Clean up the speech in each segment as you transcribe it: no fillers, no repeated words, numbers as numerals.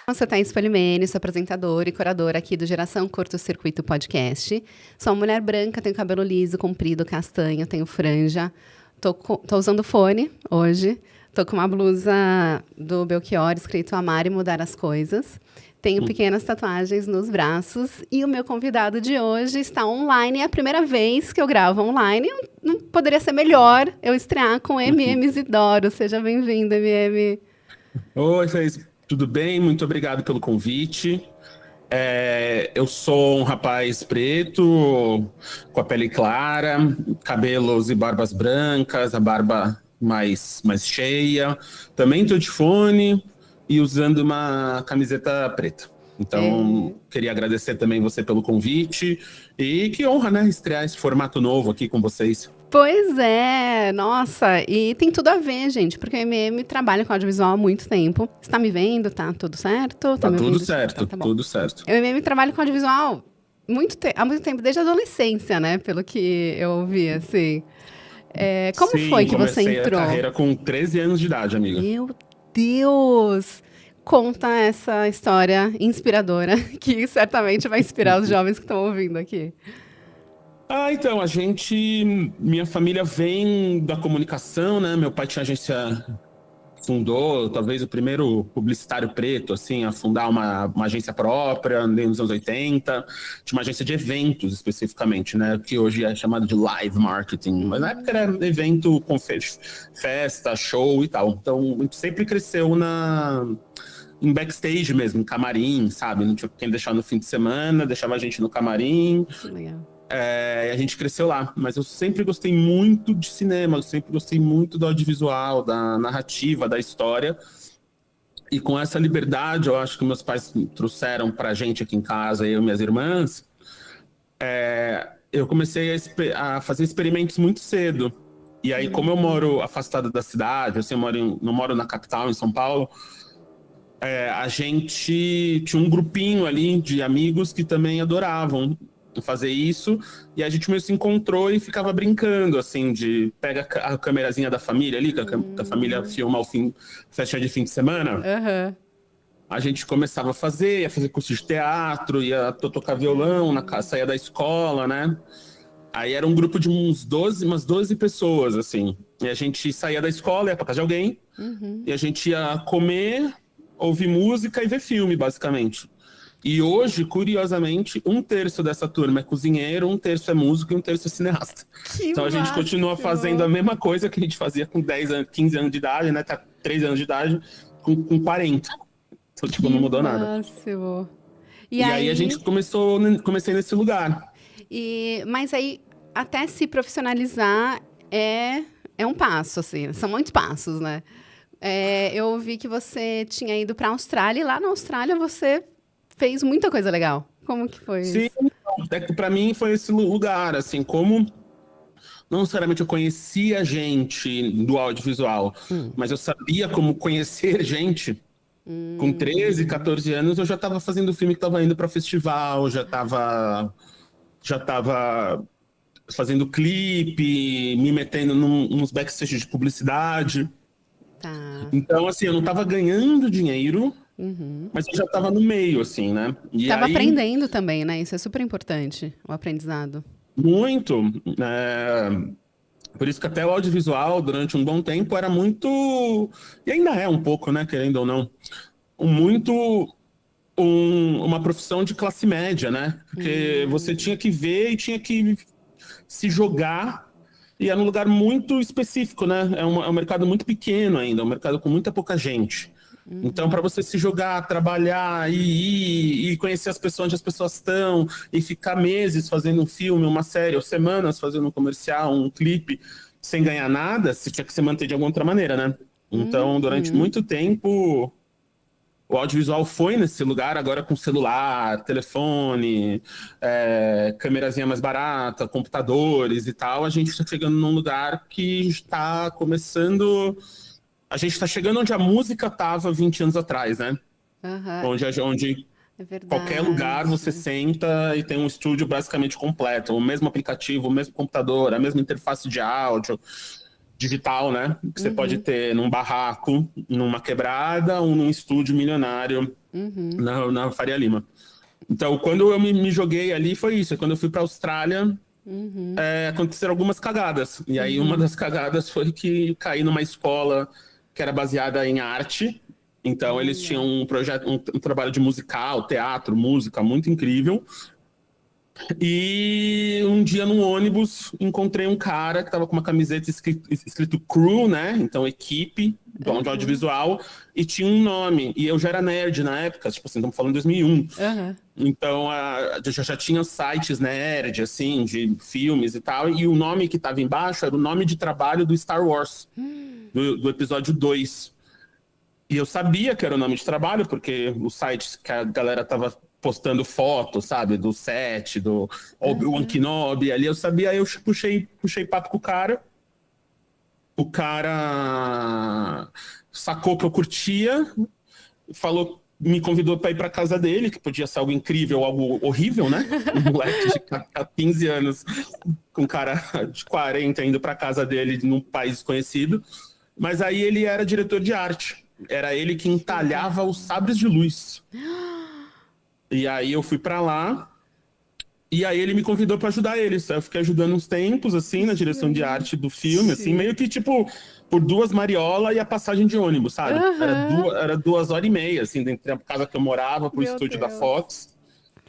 Eu sou Thaís Polimene, sou apresentadora e curadora aqui do Geração Curto Circuito Podcast. Sou uma mulher branca, tenho cabelo liso, comprido, castanho, tenho franja. Tô usando fone hoje. Tô com uma blusa do Belchior escrito Amar e Mudar as Coisas. Tenho pequenas tatuagens nos braços. E o meu convidado de hoje está online. É a primeira vez que eu gravo online. Não poderia ser melhor eu estrear com MM Isidoro. Seja bem-vindo, MM. Oi, Thaís, tudo bem? Muito obrigado pelo convite. Eu sou um rapaz preto, com a pele clara, cabelos e barbas brancas, a barba mais cheia. Também estou de fone e usando uma camiseta preta. Então, queria agradecer também você pelo convite e que honra, né, estrear esse formato novo aqui com vocês. Pois é, nossa, e tem tudo a ver, gente, porque o MM trabalha com audiovisual há muito tempo. Você tá me vendo? Tá tudo certo? Tá me tudo ouvindo? certo, Tá bom. tudo certo. O MM trabalha com audiovisual há muito tempo, desde a adolescência, né? Pelo que eu ouvi, assim. Como foi Sim, que você comecei a entrou? carreira com 13 anos de idade, amiga. Meu Deus! Conta essa história inspiradora, que certamente vai inspirar os jovens que estão ouvindo aqui. Então, minha família vem da comunicação, né? Meu pai tinha fundou talvez o primeiro publicitário preto, assim, a fundar uma agência própria nos anos 80. Tinha uma agência de eventos, especificamente, né? Que hoje é chamado de live marketing. Mas na época era evento com festa, show e tal. Então, a gente sempre cresceu em backstage mesmo, em camarim, sabe? Não tinha quem deixar no fim de semana, deixava a gente no camarim. Legal. A gente cresceu lá, mas eu sempre gostei muito de cinema, eu sempre gostei muito do audiovisual, da narrativa, da história. E com essa liberdade, eu acho que meus pais trouxeram pra gente aqui em casa, eu e minhas irmãs, eu comecei a fazer experimentos muito cedo. E aí, como eu moro afastado da cidade, assim, não moro na capital, em São Paulo, a gente tinha um grupinho ali de amigos que também adoravam fazer isso, e a gente meio se encontrou e ficava brincando, assim, de pega a câmerazinha da família ali, que a família filma festinha de fim de semana. Aham. A gente começava a ia fazer curso de teatro, ia tocar violão, saía da escola, né? Aí era um grupo de umas 12 pessoas, assim. E a gente saía da escola, ia pra casa de alguém, e a gente ia comer, ouvir música e ver filme, basicamente. E hoje, curiosamente, 1/3 dessa turma é cozinheiro, 1/3 é músico e 1/3 é cineasta. Que Então a gente continua fazendo a mesma coisa que a gente fazia com 10 anos, 15 anos de idade, né? Tá 3 anos de idade, com 40. Então, tipo, não mudou nada. máximo. E aí a gente comecei nesse lugar. Mas aí, até se profissionalizar é um passo, assim. São muitos passos, né? Eu ouvi que você tinha ido para a Austrália e lá na Austrália você fez muita coisa legal. Como que foi Sim, isso? até que pra mim foi esse lugar, assim, como não necessariamente eu conhecia gente do audiovisual, mas eu sabia como conhecer gente. Com 13, 14 anos, eu já estava fazendo filme que estava indo para festival, já tava fazendo clipe, me metendo nos backstage de publicidade. Tá. Então, assim, eu não estava ganhando dinheiro, mas eu já estava no meio, assim, né? E Tava aí, aprendendo também, né? Isso é super importante, o aprendizado. muito. Por isso que até o audiovisual, durante um bom tempo, era muito. E ainda é um pouco, né? Querendo ou não. Muito uma profissão de classe média, né? Porque você tinha que ver e tinha que se jogar, e era um lugar muito específico, né? É um mercado muito pequeno ainda, é um mercado com muita pouca gente. Então, para você se jogar, trabalhar e conhecer as pessoas onde as pessoas estão, e ficar meses fazendo um filme, uma série, ou semanas fazendo um comercial, um clipe, sem ganhar nada, você tinha que se manter de alguma outra maneira, né? Então, durante muito tempo, o audiovisual foi nesse lugar, agora com celular, telefone, câmerazinha mais barata, computadores e tal, a gente está chegando num lugar que está começando. A gente está chegando onde a música estava 20 anos atrás, né? Aham, Onde é qualquer lugar você verdade. senta e tem um estúdio basicamente completo, o mesmo aplicativo, o mesmo computador, a mesma interface de áudio, digital, né? Que você pode ter num barraco, numa quebrada ou num estúdio milionário na Faria Lima. Então, quando eu me joguei ali, foi isso. Quando eu fui para a Austrália, aconteceram algumas cagadas. E aí, uma das cagadas foi que caí numa escola que era baseada em arte. Então, eles tinham um projeto, um trabalho de musical, teatro, música, muito incrível. E um dia no ônibus encontrei um cara que estava com uma camiseta escrito crew, né? Então equipe do audiovisual, e tinha um nome. E eu já era nerd na época, tipo assim, estamos falando em 2001. Então já tinha sites nerd, assim, de filmes e tal. E o nome que estava embaixo era o nome de trabalho do Star Wars, do episódio 2. E eu sabia que era o nome de trabalho, porque os sites que a galera tava postando fotos, sabe, do set, do Obi-Wan Kenobi, ali eu sabia, aí eu puxei papo com o cara sacou que eu curtia, me convidou para ir para casa dele, que podia ser algo incrível, algo horrível, né? Um moleque de 15 anos, com um cara de 40 indo para casa dele num país desconhecido, mas aí ele era diretor de arte, era ele que entalhava os sabres de luz. E aí eu fui pra lá, e aí ele me convidou pra ajudar eles. Eu fiquei ajudando uns tempos, assim, na direção de arte do filme, assim, meio que, tipo, por 2 mariolas e a passagem de ônibus, sabe? Era 2 horas e meia, assim, entre a casa que eu morava pro estúdio da Fox.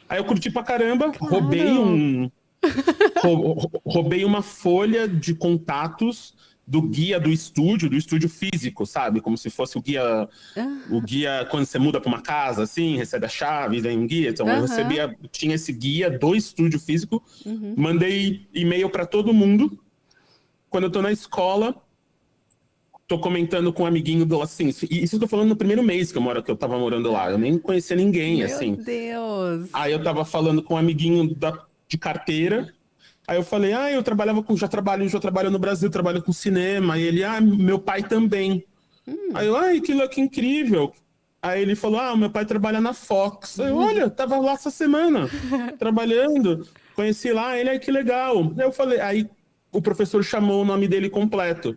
Aí eu curti pra caramba, roubei uma folha de contatos do guia do estúdio físico, sabe? Como se fosse o guia quando você muda para uma casa, assim, recebe a chave, vem um guia. Então eu tinha esse guia do estúdio físico, mandei e-mail para todo mundo. Quando eu tô na escola, tô comentando com um amiguinho do, assim, isso eu tô falando no primeiro mês que eu tava morando lá, eu nem conhecia ninguém, assim. Meu Deus! Aí eu tava falando com um amiguinho de carteira. Aí eu falei, já trabalho no Brasil, trabalho com cinema. E ele, meu pai também. Aí eu, que incrível. Aí ele falou, meu pai trabalha na Fox. Aí eu, olha, tava lá essa semana, trabalhando. Conheci lá, ele, que legal. Aí eu falei, aí o professor chamou o nome dele completo.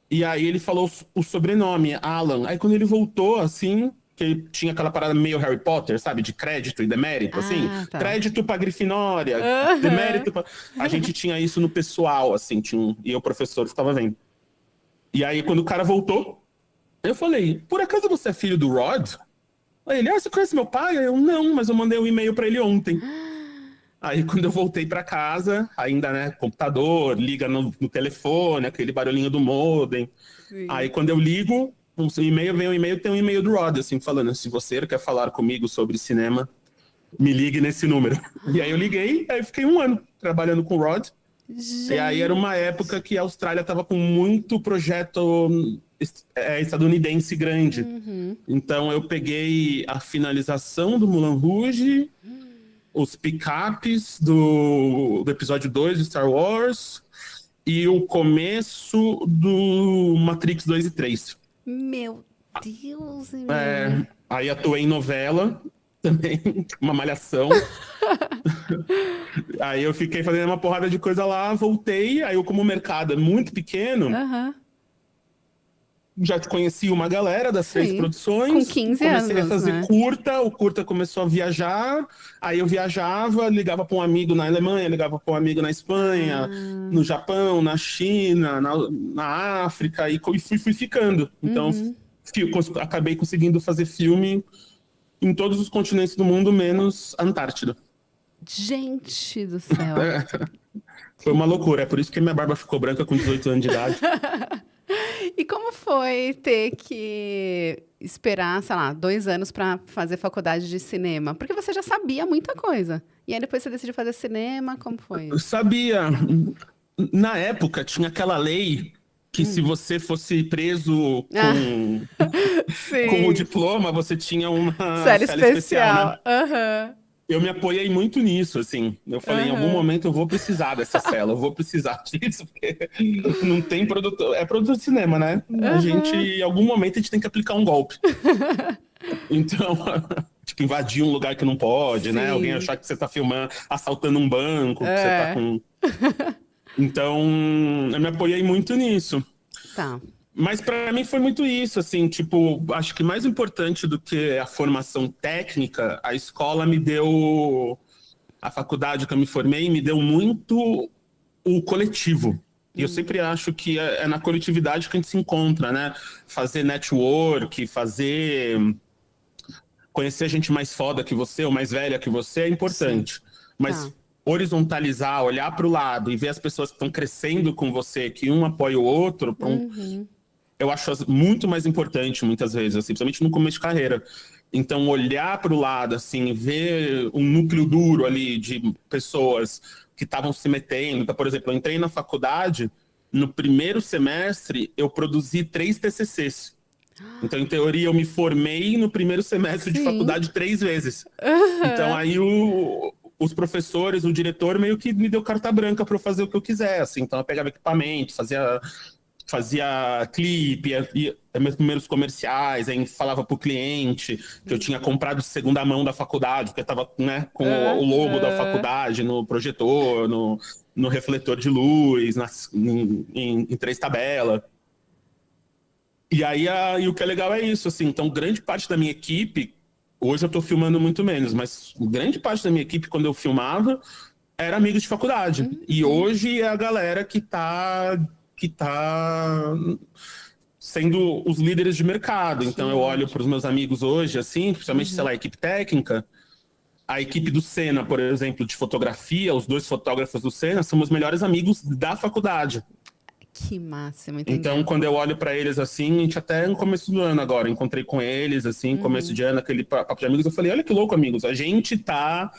E aí ele falou o sobrenome, Alan. Aí quando ele voltou, assim, que tinha aquela parada meio Harry Potter, sabe? De crédito e demérito, assim. Tá. Crédito pra Grifinória, demérito pra... A gente tinha isso no pessoal, assim, e o professor ficava vendo. E aí, quando o cara voltou, eu falei, por acaso você é filho do Rod? Aí ele, você conhece meu pai? Eu, não, mas eu mandei um e-mail pra ele ontem. Aí, quando eu voltei pra casa, ainda, né, computador, liga no telefone, aquele barulhinho do modem. Aí, quando eu ligo, vem um e-mail, tem um e-mail do Rod, assim, falando, se você quer falar comigo sobre cinema, me ligue nesse número. E aí eu liguei, aí eu fiquei 1 ano trabalhando com o Rod. Gente. E aí era uma época que a Austrália estava com muito projeto estadunidense grande. Então eu peguei a finalização do Moulin Rouge, os pick-ups do episódio 2 de Star Wars e o começo do Matrix 2 e 3. Meu Deus! Aí atuei em novela também, uma malhação. Aí eu fiquei fazendo uma porrada de coisa lá, voltei, aí eu, como o mercado é muito pequeno, já conheci uma galera das 3 produções. Com 15 comecei anos, a fazer né? o curta começou a viajar, aí eu viajava, ligava para um amigo na Alemanha, ligava para um amigo na Espanha, no Japão, na China, na África, e fui ficando. Então, acabei conseguindo fazer filme em todos os continentes do mundo, menos a Antártida. Gente do céu! Foi uma loucura, é por isso que minha barba ficou branca com 18 anos de idade. E como foi ter que esperar, sei lá, 2 anos para fazer faculdade de cinema? Porque você já sabia muita coisa. E aí depois você decidiu fazer cinema, como foi? Eu sabia. Na época tinha aquela lei que se você fosse preso com o diploma, você tinha uma Série cela especial, né? Eu me apoiei muito nisso, assim. Eu falei, em algum momento eu vou precisar dessa cela, eu vou precisar disso, porque não tem produtor... É produtor de cinema, né? A gente, em algum momento, a gente tem que aplicar um golpe. Então, tipo, invadir um lugar que não pode, né? Alguém achar que você tá filmando, assaltando um banco, que você tá com... Então, eu me apoiei muito nisso. Tá. Mas para mim foi muito isso, assim, tipo, acho que mais importante do que a formação técnica, a escola me deu, a faculdade que eu me formei me deu muito o coletivo. E eu sempre acho que é na coletividade que a gente se encontra, né? Fazer network, conhecer gente mais foda que você ou mais velha que você é Sim. importante. Tá. Mas horizontalizar, olhar para o lado e ver as pessoas que estão crescendo com você, que um apoia o outro, Uhum. eu acho muito mais importante muitas vezes, assim, principalmente no começo de carreira. Então, olhar para o lado, assim, ver um núcleo duro ali de pessoas que estavam se metendo. Então, por exemplo, eu entrei na faculdade, no primeiro semestre, eu produzi 3 TCCs. Então, em teoria, eu me formei no primeiro semestre de Sim. faculdade 3 vezes. Então, Aham. aí os professores, o diretor meio que me deu carta branca para eu fazer o que eu quiser, assim. Então, eu pegava equipamento, fazia clipe, meus primeiros comerciais, aí falava pro cliente que eu tinha comprado de segunda mão da faculdade, porque estava, né, com o logo da Aham. faculdade no projetor, no refletor de luz, em 3 tabelas. E aí e o que é legal é isso, assim, então grande parte da minha equipe, hoje eu tô filmando muito menos, mas grande parte da minha equipe, quando eu filmava, era amigos de faculdade. E Uhum. hoje é a galera que tá sendo os líderes de mercado. Então Que eu olho ótimo. para os meus amigos hoje, assim, principalmente, sei Uhum. lá, a equipe técnica, a equipe do Senna, por exemplo, de fotografia, os 2 fotógrafos do Senna são meus melhores amigos da faculdade. Que máximo, Então, entendi. quando eu olho para eles assim, a gente até no começo do ano agora, encontrei com eles, assim, começo Uhum. de ano, aquele papo de amigos, eu falei, olha que louco, amigos, a gente tá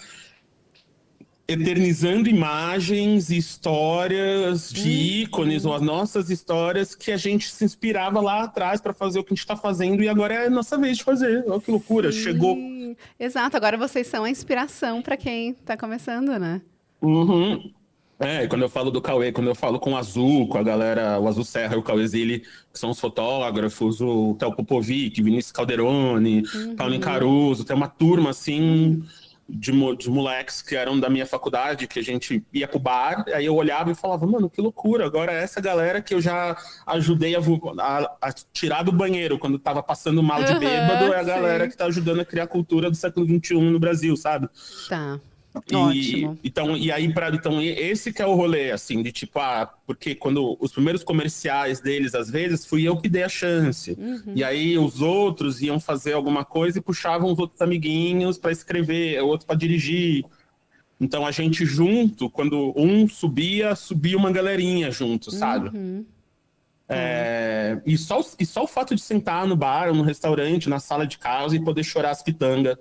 eternizando imagens e histórias de ícones, ou Uhum. as nossas histórias que a gente se inspirava lá atrás para fazer o que a gente está fazendo e agora é a nossa vez de fazer. Olha que loucura, chegou. Sim, exato. Agora vocês são a inspiração para quem está começando, né? Uhum. É, e quando eu falo do Cauê, quando eu falo com o Azul, com a galera, o Azul Serra e o Cauê Zilli, que são os fotógrafos, o Theo Popovic, Vinícius Calderoni, Paulinho Uhum. Caruso, tem uma turma assim de moleques que eram da minha faculdade, que a gente ia pro bar, aí eu olhava e falava, mano, que loucura, agora é essa galera que eu já ajudei a tirar do banheiro quando tava passando mal de bêbado, Aham, é a galera sim. que tá ajudando a criar a cultura do século XXI no Brasil, sabe? Tá. E Ótimo. então, e aí para então esse que é o rolê assim de tipo, porque quando os primeiros comerciais deles às vezes fui eu que dei a chance. E Uhum. aí os outros iam fazer alguma coisa e puxavam os outros amiguinhos para escrever, outro para dirigir. Então a gente junto, quando um subia uma galerinha junto, sabe? Uhum. Tá. E só o fato de sentar no bar, ou no restaurante, na sala de casa e poder chorar as pitangas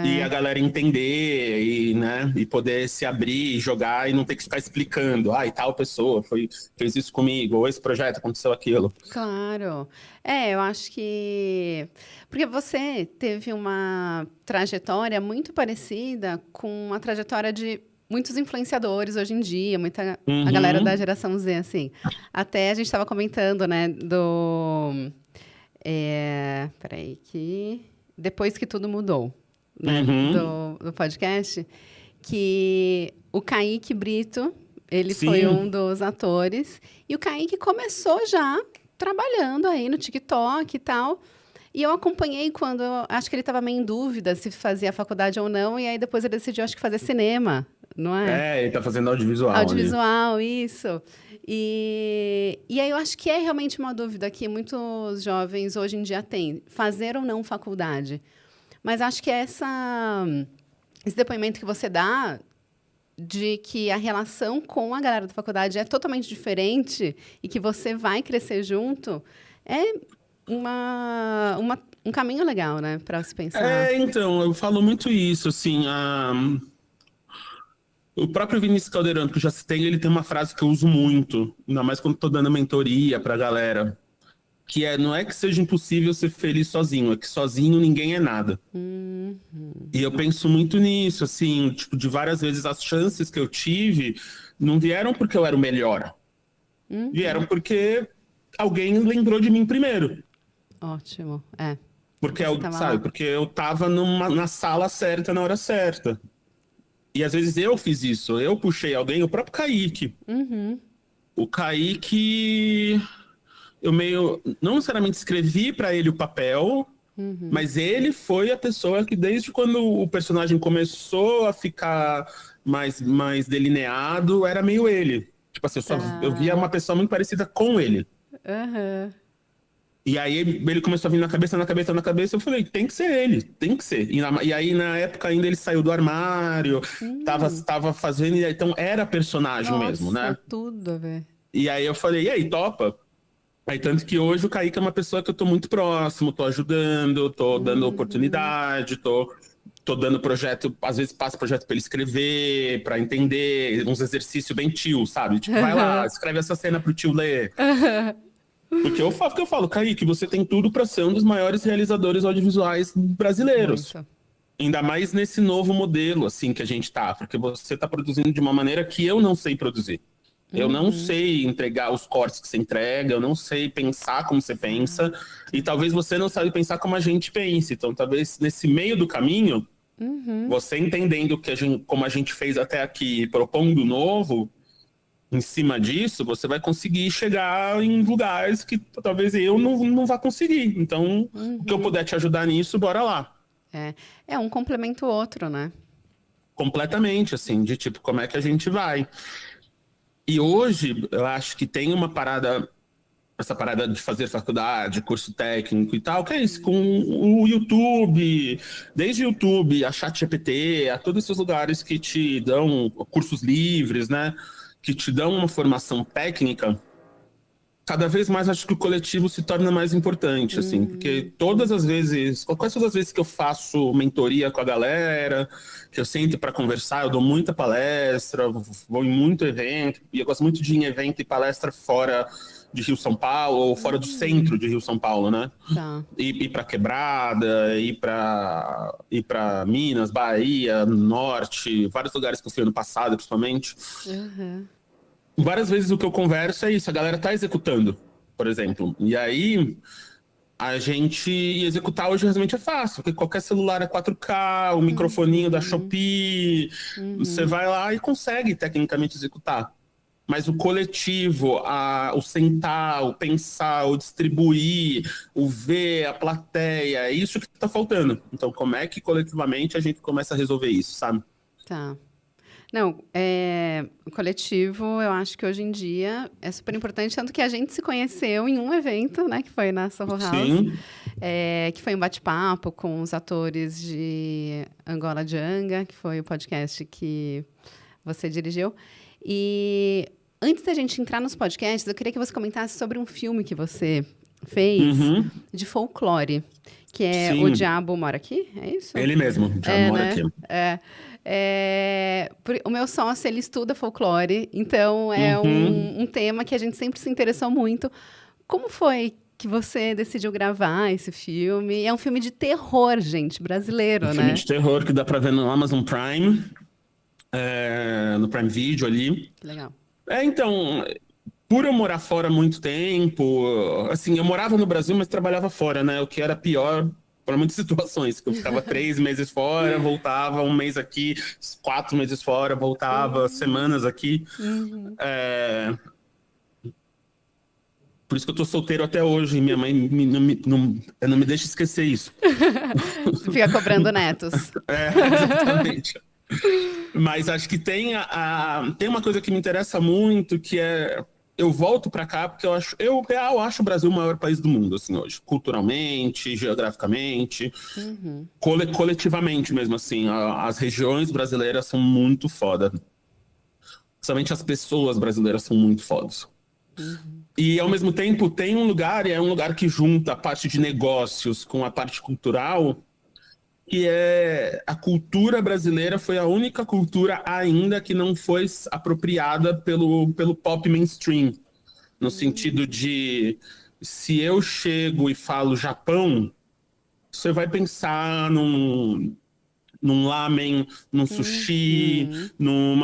e a É, galera entender e, né, e poder se abrir e jogar e não ter que ficar explicando, e tal pessoa fez isso comigo, ou esse projeto aconteceu aquilo. claro. É, eu acho que. Porque você teve uma trajetória muito parecida com a trajetória de muitos influenciadores hoje em dia, muita a galera da Uhum, geração Z, assim. Até a gente estava comentando, né, peraí, que. Depois que tudo mudou, né, uhum, do podcast, que o Kaique Brito, ele foi um sim, dos atores, e o Kaique começou já trabalhando aí no TikTok e tal. E eu acompanhei quando acho que ele estava meio em dúvida se fazia faculdade ou não, e aí depois ele decidiu, acho que fazer cinema, não é? ele tá fazendo audiovisual ali. Audiovisual, isso. E aí eu acho que é realmente uma dúvida que muitos jovens hoje em dia têm, fazer ou não faculdade. Mas acho que esse depoimento que você dá de que a relação com a galera da faculdade é totalmente diferente e que você vai crescer junto, é um caminho legal, né, para se pensar. Então, eu falo muito isso, assim, o próprio Vinícius Calderano, que eu já citei, ele tem uma frase que eu uso muito, ainda mais quando tô dando mentoria pra galera, que não é que seja impossível ser feliz sozinho, é que sozinho ninguém é nada. Uhum. E eu penso muito nisso, assim, tipo, de várias vezes as chances que eu tive não vieram porque eu era o melhor, vieram Uhum. porque alguém lembrou de mim primeiro. Ótimo. É. Porque, Você estava sabe, lá. porque eu tava na sala certa, na hora certa. E às vezes eu fiz isso, eu puxei alguém, o próprio Kaique. O Kaique, eu meio, não necessariamente escrevi para ele o papel, mas ele foi a pessoa que desde quando o personagem começou a ficar mais delineado, era meio ele. Tipo assim, eu via uma pessoa muito parecida com ele. Aham. E aí ele começou a vir na cabeça, eu falei, tem que ser ele, tem que ser. E aí na época ainda ele saiu do armário, tava fazendo, então era personagem mesmo, Nossa, né? tudo a ver. E aí eu falei, e aí, topa? Aí tanto que hoje o Kaique é uma pessoa que eu tô muito próximo, tô ajudando, tô dando oportunidade, tô dando projeto, às vezes passo projeto pra ele escrever, pra entender, uns exercícios bem tio, sabe? Tipo, vai lá, escreve essa cena pro tio ler. Porque eu falo, Kaique, você tem tudo pra ser um dos maiores realizadores audiovisuais brasileiros. Muito. Ainda mais nesse novo modelo, assim, que a gente tá. Porque você tá produzindo de uma maneira que eu não sei produzir. Eu não sei entregar os cortes que você entrega, eu não sei pensar como você pensa, e talvez você não sabe pensar como a gente pensa. Então, talvez nesse meio do caminho, você entendendo como a gente fez até aqui, propondo novo, em cima disso, você vai conseguir chegar em lugares que talvez eu não vá conseguir. Então, o que eu puder te ajudar nisso, bora lá. É um complementa o outro, né? Completamente, assim, de tipo, como é que a gente vai? E hoje, eu acho que tem essa parada de fazer faculdade, curso técnico e tal, que é isso, com o YouTube, desde o YouTube, a ChatGPT, a todos esses lugares que te dão cursos livres, né? Que te dão uma formação técnica, cada vez mais acho que o coletivo se torna mais importante, assim, porque quase todas as vezes que eu faço mentoria com a galera, que eu sento para conversar, eu dou muita palestra, vou em muito evento, e eu gosto muito de ir em evento e palestra fora de Rio São Paulo, ou fora do centro de Rio São Paulo, né? Tá. Ir para Quebrada, ir para Minas, Bahia, Norte, vários lugares que eu fui ano passado, principalmente. Várias vezes o que eu converso é isso, a galera tá executando, por exemplo. E aí, a gente executar hoje realmente é fácil, porque qualquer celular é 4K, o microfoninho da Shopee, você vai lá e consegue tecnicamente executar. Mas o coletivo, o sentar, o pensar, o distribuir, o ver, a plateia, é isso que tá faltando. Então, como é que coletivamente a gente começa a resolver isso, sabe? Tá. Não, o coletivo, eu acho que hoje em dia é super importante, tanto que a gente se conheceu em um evento, né, que foi na Soho House, Sim. que foi um bate-papo com os atores de Angola Djanga, que foi o podcast que você dirigiu. E antes da gente entrar nos podcasts, eu queria que você comentasse sobre um filme que você fez de folclore, que é Sim. O Diabo Mora Aqui, é isso? Ele mesmo, já mora né? aqui. O meu sócio, ele estuda folclore, então é um tema que a gente sempre se interessou muito. Como foi que você decidiu gravar esse filme? É um filme de terror, gente, brasileiro, né? Filme de terror que dá pra ver no Amazon Prime, no Prime Video ali. Que legal. Então, por eu morar fora há muito tempo, assim, eu morava no Brasil, mas trabalhava fora, né? O que era pior para muitas situações, que eu ficava 3 meses fora, voltava 1 mês aqui, 4 meses fora, voltava semanas aqui. Por isso que eu tô solteiro até hoje, minha mãe não me deixa esquecer isso. Fica cobrando netos. Exatamente. Mas acho que tem uma coisa que me interessa muito, que é eu volto para cá porque eu acho o Brasil o maior país do mundo, assim, hoje, culturalmente, geograficamente, coletivamente mesmo, assim, as regiões brasileiras são muito foda. Principalmente as pessoas brasileiras são muito fodas. E ao mesmo tempo tem um lugar, e é um lugar que junta a parte de negócios com a parte cultural, que é a cultura brasileira foi a única cultura ainda que não foi apropriada pelo pop mainstream. No sentido de, se eu chego e falo Japão, você vai pensar num lamen, num sushi, num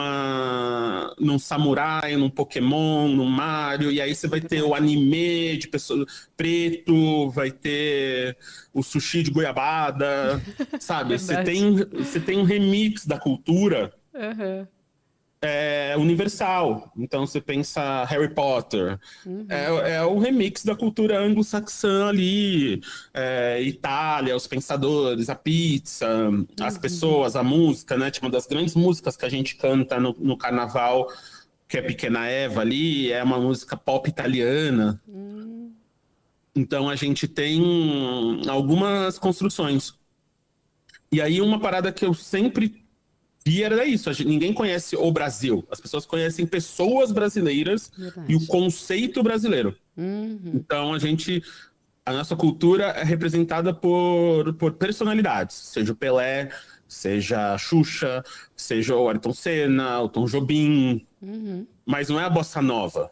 samurai, num Pokémon, num Mario, e aí você vai ter o anime de pessoa preto, vai ter o sushi de goiabada, sabe? Você tem um remix da cultura Aham. É universal. Então você pensa Harry Potter, é o remix da cultura anglo-saxã ali, Itália, os pensadores, a pizza, as pessoas, a música, né? Tipo, uma das grandes músicas que a gente canta no carnaval, que é Pequena Eva ali, é uma música pop italiana. Então a gente tem algumas construções. E aí uma parada que eu sempre vi era isso, ninguém conhece o Brasil. As pessoas conhecem pessoas brasileiras e o Verdade. conceito brasileiro. Uhum. Então a nossa cultura é representada por personalidades, seja o Pelé, seja a Xuxa, seja o Ayrton Senna, o Tom Jobim, mas não é a bossa nova,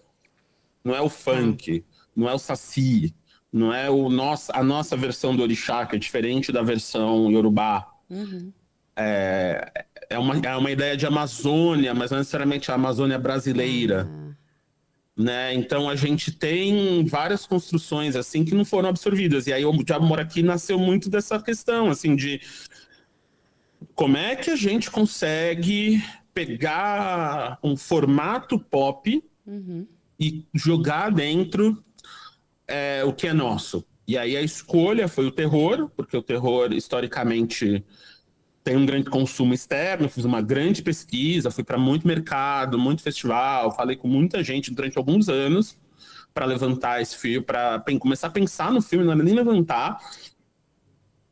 não é o Tá. funk, não é o saci, não é a nossa versão do orixá, que é diferente da versão iorubá. É uma ideia de Amazônia, mas não necessariamente a Amazônia brasileira, Ah, né? Então a gente tem várias construções assim que não foram absorvidas. E aí o Diabo Mora Aqui nasceu muito dessa questão, assim, de como é que a gente consegue pegar um formato pop e jogar dentro o que é nosso. E aí a escolha foi o terror, porque o terror, historicamente, tem um grande consumo externo, fiz uma grande pesquisa, fui para muito mercado, muito festival, falei com muita gente durante alguns anos para levantar esse filme, para começar a pensar no filme, não era nem levantar.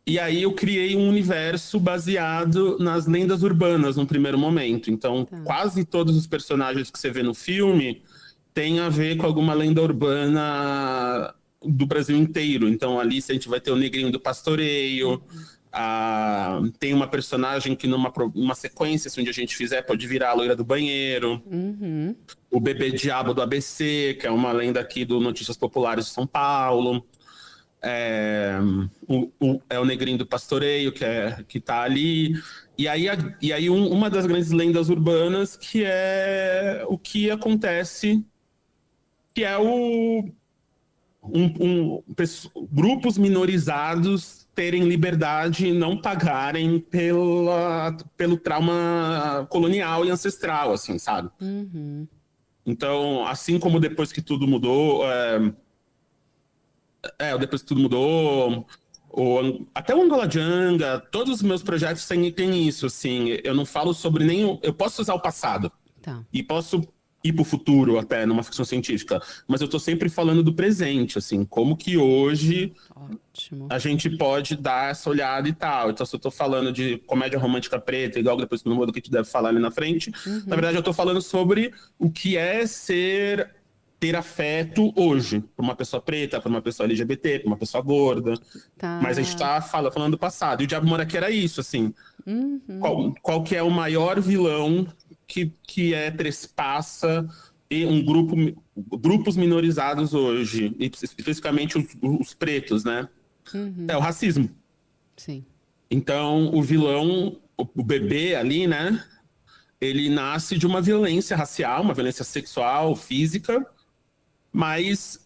E aí eu criei um universo baseado nas lendas urbanas no primeiro momento. Então, tá. quase todos os personagens que você vê no filme têm a ver com alguma lenda urbana do Brasil inteiro. Então, ali a gente vai ter o Negrinho do Pastoreio, tem uma personagem que numa sequência, assim, onde a gente fizer, pode virar a loira do banheiro. Uhum. O Bebê Diabo do ABC, que é uma lenda aqui do Notícias Populares de São Paulo. É o Negrinho do Pastoreio, que tá ali. E aí uma das grandes lendas urbanas, que é o que acontece, que é grupos minorizados terem liberdade e não pagarem pelo trauma colonial e ancestral, assim, sabe? Uhum. Então, assim como depois que tudo mudou, depois que tudo mudou, até o Angola Janga, todos os meus projetos têm isso, assim, eu não falo sobre nenhum, eu posso usar o passado, Tá. e posso ir para o futuro até numa ficção científica, mas eu estou sempre falando do presente, assim, como que hoje Ótimo. a gente pode dar essa olhada e tal. Então, se eu estou falando de comédia romântica preta, igual depois que não muda o que a gente deve falar ali na frente, na verdade eu estou falando sobre o que é ter afeto hoje, para uma pessoa preta, para uma pessoa LGBT, para uma pessoa gorda, mas a gente Tá. está falando do passado. E o Diabo Mora Aqui era isso, assim, Uhum. qual que é o maior vilão que trespassa e grupos minorizados hoje, e especificamente os pretos, né? É o racismo. Sim. Então, o vilão, o bebê ali, né? Ele nasce de uma violência racial, uma violência sexual, física, mas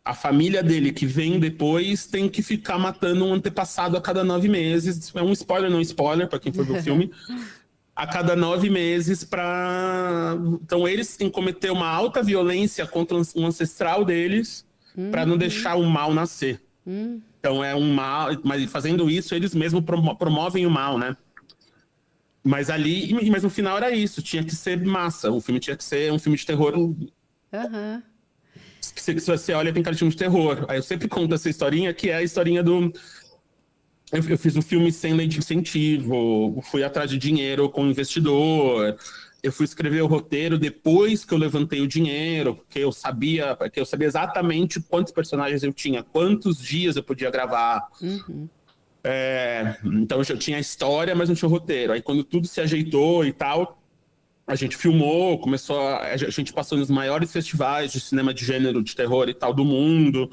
a família dele que vem depois tem que ficar matando um antepassado a cada 9 meses. É um spoiler, não spoiler, para quem for ver o filme. A cada 9 meses para. Então, eles têm que cometer uma alta violência contra um ancestral deles para não deixar o mal nascer. Então, é um mal. Mas fazendo isso, eles mesmos promovem o mal, né? Mas no final era isso, tinha que ser massa. O filme tinha que ser um filme de terror Aham. que se você olha tem cara de filme de terror. Aí eu sempre conto essa historinha, que é a historinha do. Eu fiz um filme sem lei de incentivo, fui atrás de dinheiro com investidor, eu fui escrever o roteiro depois que eu levantei o dinheiro, porque eu sabia exatamente quantos personagens eu tinha, quantos dias eu podia gravar. Então eu tinha a história, mas não tinha o roteiro. Aí quando tudo se ajeitou e tal, a gente filmou, a gente passou nos maiores festivais de cinema de gênero, de terror e tal do mundo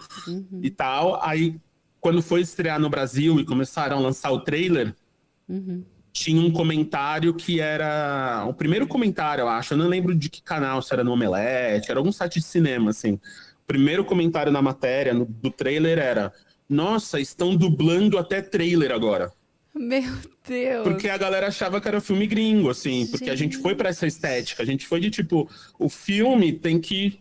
e tal. Aí quando foi estrear no Brasil e começaram a lançar o trailer, tinha um comentário que era o primeiro comentário, eu acho. Eu não lembro de que canal, se era no Omelete, era algum site de cinema, assim. O primeiro comentário na matéria, do trailer, era: Nossa, estão dublando até trailer agora. Meu Deus. Porque a galera achava que era filme gringo, assim, porque a gente foi pra essa estética, a gente foi de tipo, o filme tem que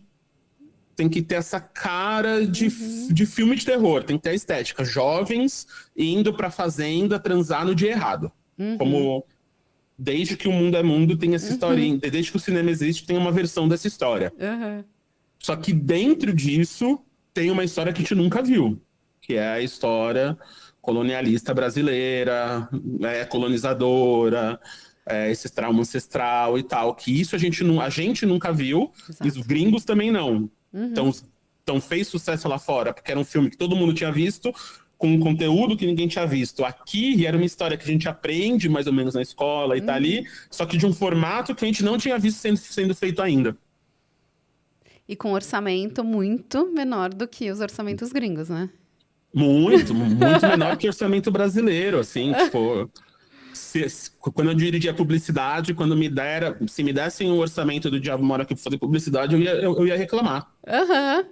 ter essa cara de filme de terror, tem que ter a estética. Jovens indo pra fazenda transar no dia errado. Como desde que o mundo é mundo tem essa historinha, desde que o cinema existe tem uma versão dessa história. Só que dentro disso tem uma história que a gente nunca viu, que é a história colonialista brasileira, colonizadora, esse trauma ancestral e tal, que isso a gente nunca viu, Exato. e os gringos também não. Então fez sucesso lá fora, porque era um filme que todo mundo tinha visto, com um conteúdo que ninguém tinha visto. Aqui era uma história que a gente aprende mais ou menos na escola e tá ali, só que de um formato que a gente não tinha visto sendo feito ainda. E com orçamento muito menor do que os orçamentos gringos, né? Muito menor que o orçamento brasileiro, assim, tipo... quando eu dirigia publicidade, se me dessem o orçamento do Diabo Mora Aqui pra fazer publicidade, eu ia reclamar.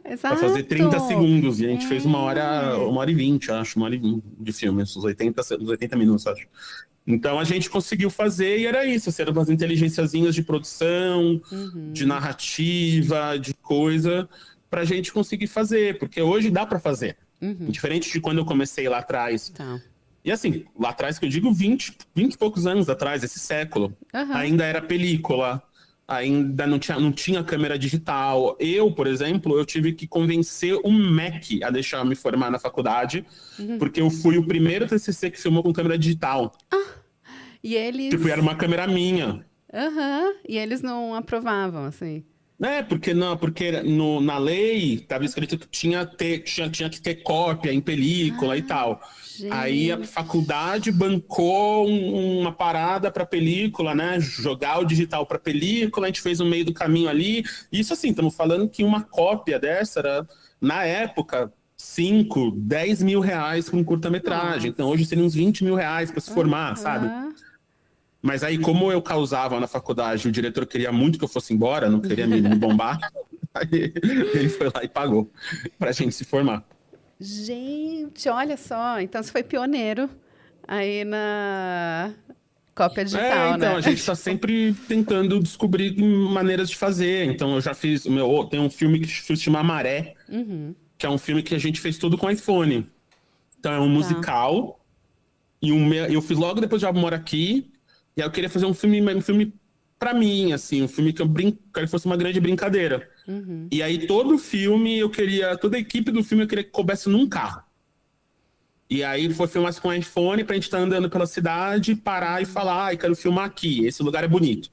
Exato. Pra fazer 30 segundos, e a gente fez 1h20, acho, 1h20 de filme, uns 80 minutos, acho. Então a gente conseguiu fazer e era isso, assim, eram umas inteligênciazinhas de produção, de narrativa, de coisa, pra gente conseguir fazer, porque hoje dá pra fazer. Diferente de quando eu comecei lá atrás. Tá. E assim, lá atrás que eu digo 20 e poucos anos atrás, esse século, ainda era película, ainda não tinha câmera digital. Eu, por exemplo, eu tive que convencer o MEC a deixar eu me formar na faculdade, porque eu fui o primeiro TCC que filmou com câmera digital. E eles... Tipo, era uma câmera minha. E eles não aprovavam, assim. Porque na lei estava escrito que tinha que ter cópia em película e tal. Gente. Aí a faculdade bancou uma parada para película, né? Jogar o digital para película, a gente fez um meio do caminho ali. Isso assim, estamos falando que uma cópia dessa era, na época, 5, 10 mil reais com curta-metragem. Então hoje seria uns 20 mil reais para se formar, sabe? Mas aí, como eu causava na faculdade, o diretor queria muito que eu fosse embora, não queria me bombar, aí ele foi lá e pagou pra gente se formar. Gente, olha só, então você foi pioneiro aí na cópia digital, então, né? a gente tá sempre tentando descobrir maneiras de fazer. Então, eu já fiz, tem um filme que se chama Maré, que é um filme que a gente fez tudo com iPhone. Então, é um musical, e eu fiz logo depois de Diabo Mora Aqui, e aí eu queria fazer um filme pra mim, assim, um filme que eu queria que fosse uma grande brincadeira. E aí todo o filme toda a equipe do filme eu queria que coubesse num carro. E aí foi filmar com o iPhone pra gente estar andando pela cidade, parar e falar, ai, quero filmar aqui, esse lugar é bonito.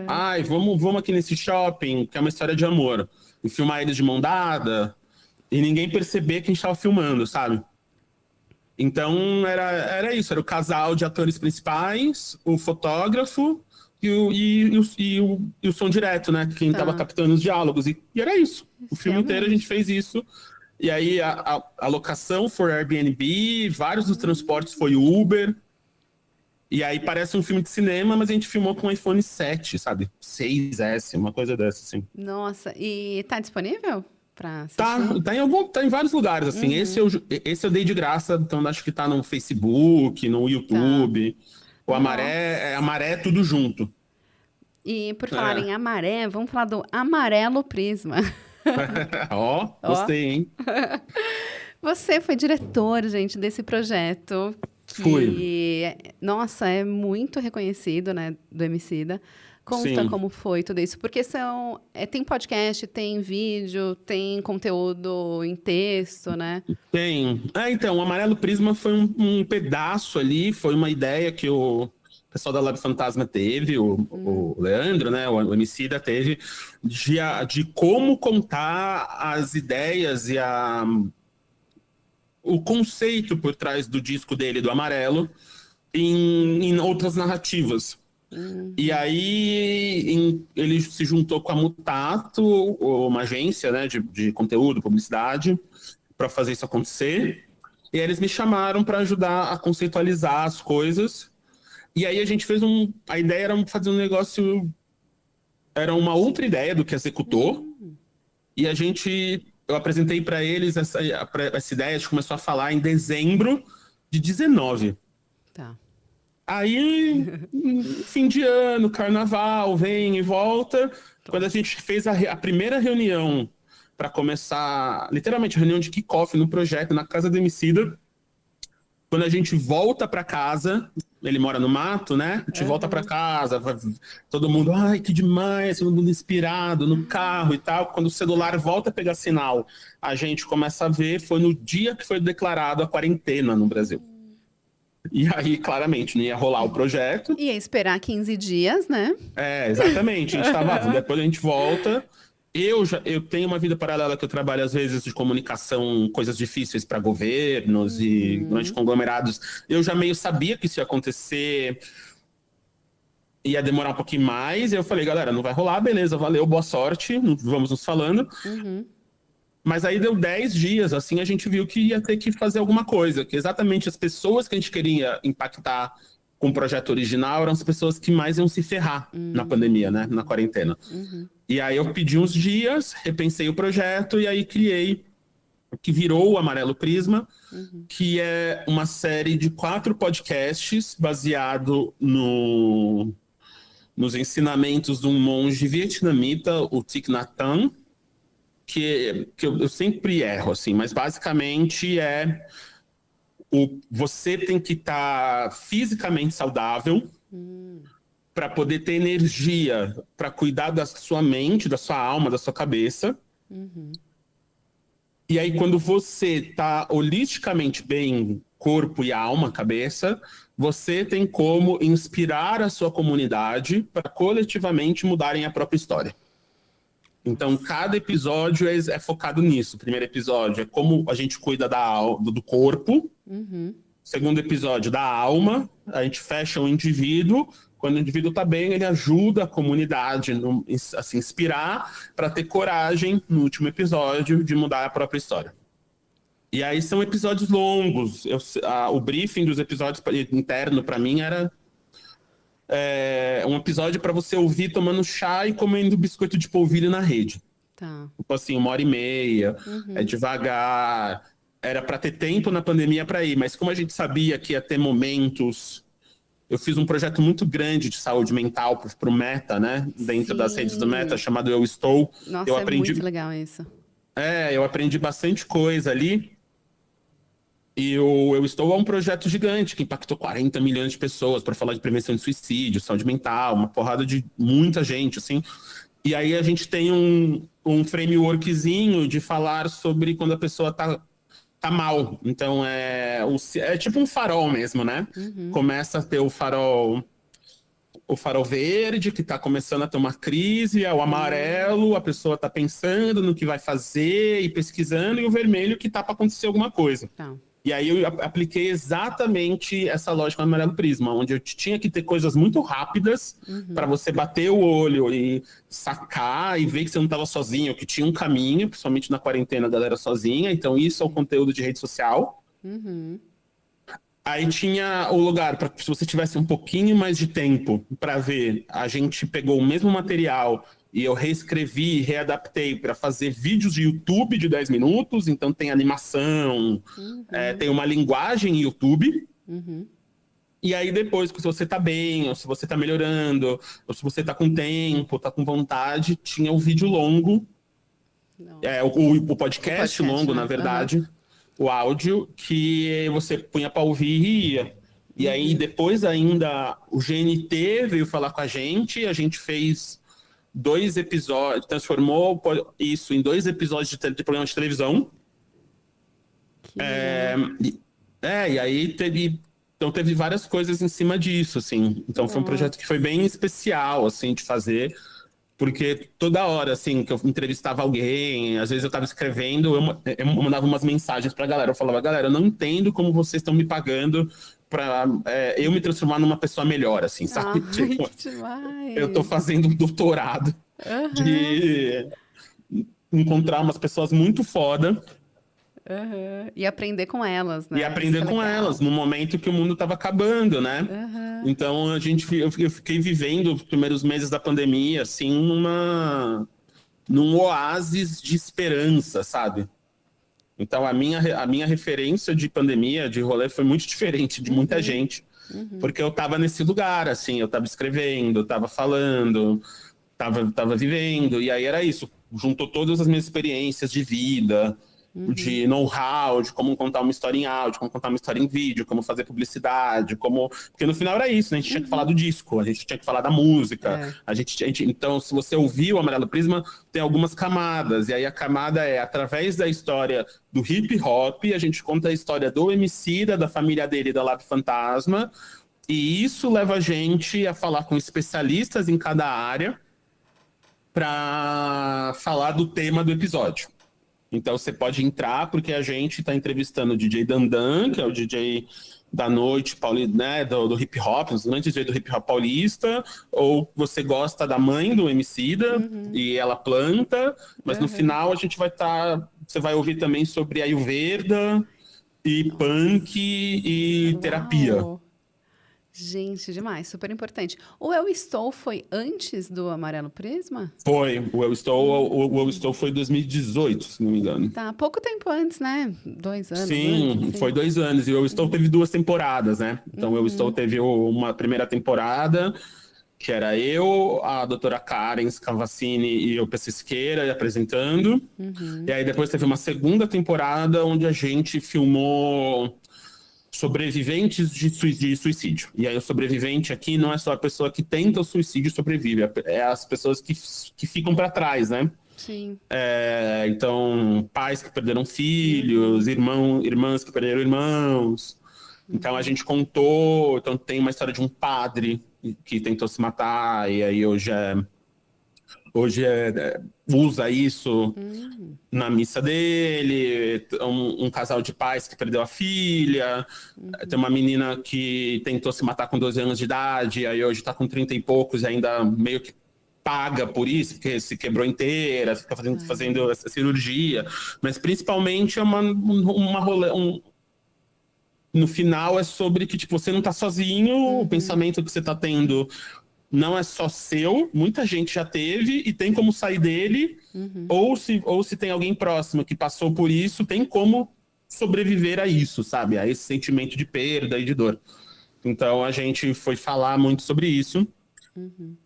Ai, vamos aqui nesse shopping, que é uma história de amor. E filmar eles de mão dada, e ninguém perceber que a gente tava filmando, sabe? Então era isso, era o casal de atores principais, o fotógrafo e o som direto, né? Quem tava captando os diálogos. E era isso. O filme inteiro a gente fez isso. E aí a locação foi Airbnb, vários dos transportes foi Uber. E aí parece um filme de cinema, mas a gente filmou com um iPhone 7, sabe? 6S, uma coisa dessa, assim. Nossa, e tá disponível pra assistir? Tá em vários lugares, assim. Esse eu dei de graça, então acho que tá no Facebook, no YouTube. O Amaré é tudo junto. E por falar em Amaré, vamos falar do Amarelo Prisma. Gostei, hein? Você foi diretor, gente, desse projeto. Fui. Nossa, é muito reconhecido, né, do Emicida. Conta como foi tudo isso, porque tem podcast, tem vídeo, tem conteúdo em texto, né? Tem. Então, o Amarelo Prisma foi um pedaço ali, foi uma ideia que o pessoal da Lab Fantasma teve, o Leandro, né, o Emicida teve, de como contar as ideias e o conceito por trás do disco dele, do Amarelo, em outras narrativas. E aí ele se juntou com a Mutato, uma agência, né, de conteúdo, publicidade, para fazer isso acontecer. E aí eles me chamaram para ajudar a conceitualizar as coisas. E aí a gente fez a ideia era fazer um negócio... Era uma outra ideia do que executou. E eu apresentei para eles essa ideia, a gente começou a falar em dezembro de 19. Tá. Aí, fim de ano, carnaval, vem e volta. Quando a gente fez a primeira reunião para começar, literalmente, reunião de kickoff no projeto, na casa do Emicida, quando a gente volta para casa, ele mora no mato, né? A gente volta para casa, todo mundo, ai, que demais, todo mundo inspirado no carro e tal. Quando o celular volta a pegar sinal, a gente começa a ver, foi no dia que foi declarado a quarentena no Brasil. E aí, claramente, não ia rolar o projeto. Ia esperar 15 dias, né? Exatamente. A gente tava, depois a gente volta. Eu tenho uma vida paralela que eu trabalho, às vezes, de comunicação, coisas difíceis para governos e grandes conglomerados. Eu já meio sabia que isso ia acontecer, ia demorar um pouquinho mais. E eu falei, galera, não vai rolar, beleza, valeu, boa sorte, vamos nos falando. Mas aí deu 10 dias, assim, a gente viu que ia ter que fazer alguma coisa, que exatamente as pessoas que a gente queria impactar com o projeto original eram as pessoas que mais iam se ferrar na pandemia, né, na quarentena. E aí eu pedi uns dias, repensei o projeto e aí criei o que virou o Amarelo Prisma, que é uma série de 4 podcasts baseado nos ensinamentos de um monge vietnamita, o Thich Nhat Hanh, que eu sempre erro, assim, mas basicamente você tem que estar fisicamente saudável para poder ter energia para cuidar da sua mente, da sua alma, da sua cabeça. E aí, quando você está holisticamente bem, corpo e alma, cabeça, você tem como inspirar a sua comunidade para coletivamente mudarem a própria história. Então, cada episódio é focado nisso. O primeiro episódio é como a gente cuida do corpo. Segundo episódio, da alma. A gente fecha o indivíduo. Quando o indivíduo está bem, ele ajuda a comunidade a se inspirar para ter coragem, no último episódio, de mudar a própria história. E aí são episódios longos. O briefing dos episódios interno, para mim, era um episódio para você ouvir tomando chá e comendo biscoito de polvilho na rede. Tá. Tipo assim, 1h30, é devagar. Era para ter tempo na pandemia para ir, mas como a gente sabia que ia ter momentos... Eu fiz um projeto muito grande de saúde mental para o Meta, né? Dentro das redes do Meta, chamado Eu Estou. Nossa, eu aprendi... muito legal isso. eu aprendi bastante coisa ali. E o Eu Estou é um projeto gigante que impactou 40 milhões de pessoas para falar de prevenção de suicídio, saúde mental, uma porrada de muita gente, assim. E aí a gente tem um frameworkzinho de falar sobre quando a pessoa tá mal. Então é tipo um farol mesmo, né? Começa a ter o farol verde, que está começando a ter uma crise, o amarelo, a pessoa está pensando no que vai fazer e pesquisando, e o vermelho, que está para acontecer alguma coisa. Tá. E aí eu apliquei exatamente essa lógica no Amarelo Prisma, onde eu tinha que ter coisas muito rápidas para você bater o olho e sacar e ver que você não estava sozinho, que tinha um caminho, principalmente na quarentena a galera sozinha. Então isso é o conteúdo de rede social. Aí tinha o lugar para se você tivesse um pouquinho mais de tempo para ver, a gente pegou o mesmo material e eu reescrevi, readaptei para fazer vídeos de YouTube de 10 minutos, então tem animação, tem uma linguagem YouTube. E aí depois, se você tá bem, ou se você tá melhorando, ou se você tá com tempo, tá com vontade, tinha o vídeo longo, o podcast longo, né? Na verdade, o áudio, que você punha para ouvir e ia. E aí depois ainda o GNT veio falar com a gente fez 2 episódios, transformou isso em 2 episódios de programa de televisão. E aí teve várias coisas em cima disso, assim. Então foi um projeto que foi bem especial, assim, de fazer, porque toda hora, assim, que eu entrevistava alguém, às vezes eu tava escrevendo, eu mandava umas mensagens pra galera, eu falava, galera, eu não entendo como vocês estão me pagando pra eu me transformar numa pessoa melhor, assim, sabe? Tipo, que demais. eu tô fazendo um doutorado de encontrar umas pessoas muito foda. E aprender com elas, né? E aprender com elas, no momento que o mundo estava acabando, né? Então eu fiquei vivendo os primeiros meses da pandemia, assim, num oásis de esperança, sabe? Então a minha referência de pandemia, de rolê, foi muito diferente de muita gente. Porque eu tava nesse lugar, assim, eu tava escrevendo, eu tava falando, tava vivendo, e aí era isso, juntou todas as minhas experiências de vida, de know-how, de como contar uma história em áudio, como contar uma história em vídeo, como fazer publicidade, como... Porque no final era isso, né? A gente tinha que falar do disco, a gente tinha que falar da música, Então, se você ouviu o Amarelo Prisma, tem algumas camadas, e aí a camada é, através da história do hip-hop, a gente conta a história do Emicida, da família dele, da Lab Fantasma, e isso leva a gente a falar com especialistas em cada área para falar do tema do episódio. Então você pode entrar, porque a gente está entrevistando o DJ Dandan, que é o DJ da noite né, do hip hop, os grandes DJ do hip hop paulista, ou você gosta da mãe do Emicida e ela planta, mas no final a gente vai você vai ouvir também sobre Ayurveda e punk e terapia. Gente, demais, super importante. O Eu Estou foi antes do Amarelo Prisma? Foi, o Eu Estou foi em 2018, se não me engano. Tá, pouco tempo antes, né? 2 anos. Sim, antes, foi 2 anos. E o Eu Estou teve 2 temporadas, né? Então o Eu Estou teve uma primeira temporada, que era eu, a doutora Karen Scavacini e o PC Siqueira apresentando. E aí depois teve uma segunda temporada onde a gente filmou sobreviventes de suicídio. E aí o sobrevivente aqui não é só a pessoa que tenta o suicídio e sobrevive, é as pessoas que ficam para trás, né? Sim. Então, pais que perderam filhos, irmãs que perderam irmãos. Então a gente contou, então tem uma história de um padre que tentou se matar, e aí hoje usa isso na missa dele, um casal de pais que perdeu a filha, tem uma menina que tentou se matar com 12 anos de idade, aí hoje tá com 30 e poucos e ainda meio que paga por isso, porque se quebrou inteira, fica fazendo essa cirurgia, mas principalmente é no final é sobre que tipo, você não tá sozinho, o pensamento que você tá tendo não é só seu, muita gente já teve e tem como sair dele, ou se tem alguém próximo que passou por isso, tem como sobreviver a isso, sabe? A esse sentimento de perda e de dor. Então a gente foi falar muito sobre isso.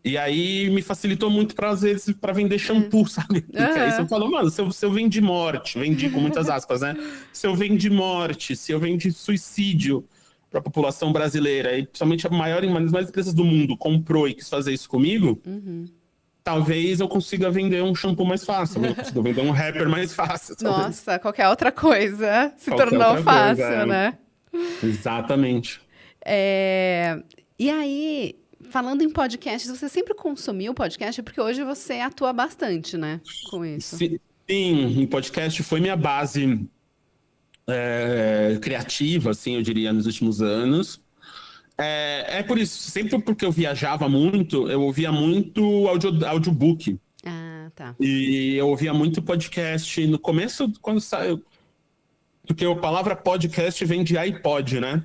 E aí me facilitou muito para às vezes para vender shampoo, sabe? Porque aí você falou, mano, se eu vende morte, vendi com muitas aspas, né? Se eu vende morte, se eu vende suicídio para a população brasileira, e principalmente uma das maiores empresas do mundo comprou e quis fazer isso comigo, talvez eu consiga vender um shampoo mais fácil, eu consiga vender um rapper mais fácil. Talvez. Nossa, qualquer outra coisa se tornou fácil, né? Exatamente. E aí, falando em podcasts, você sempre consumiu podcast? Porque hoje você atua bastante, né, com isso. Sim, em podcast foi minha base criativa, assim, eu diria, nos últimos anos. Por isso, sempre porque eu viajava muito, eu ouvia muito audiobook. Ah, tá. E eu ouvia muito podcast no começo, quando saiu. Porque a palavra podcast vem de iPod, né?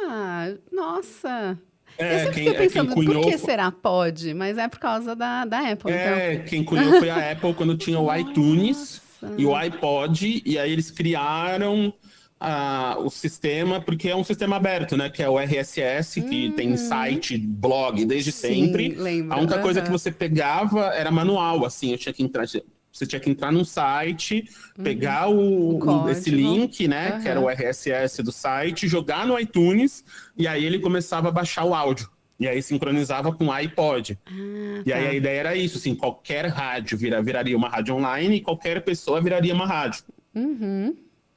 Ah, nossa. Eu sempre fiquei pensando, por que será pod? Mas é por causa da Apple, então. Quem cunhou foi a Apple quando tinha o iTunes e o iPod, e aí eles criaram o sistema, porque é um sistema aberto, né? Que é o RSS, que tem site, blog, desde sempre. Lembro. A única coisa que você pegava era manual, assim, você tinha que entrar num site, pegar esse link, né, que era o RSS do site, jogar no iTunes, e aí ele começava a baixar o áudio. E aí sincronizava com o iPod. E aí a ideia era isso, assim, qualquer rádio viraria uma rádio online e qualquer pessoa viraria uma rádio.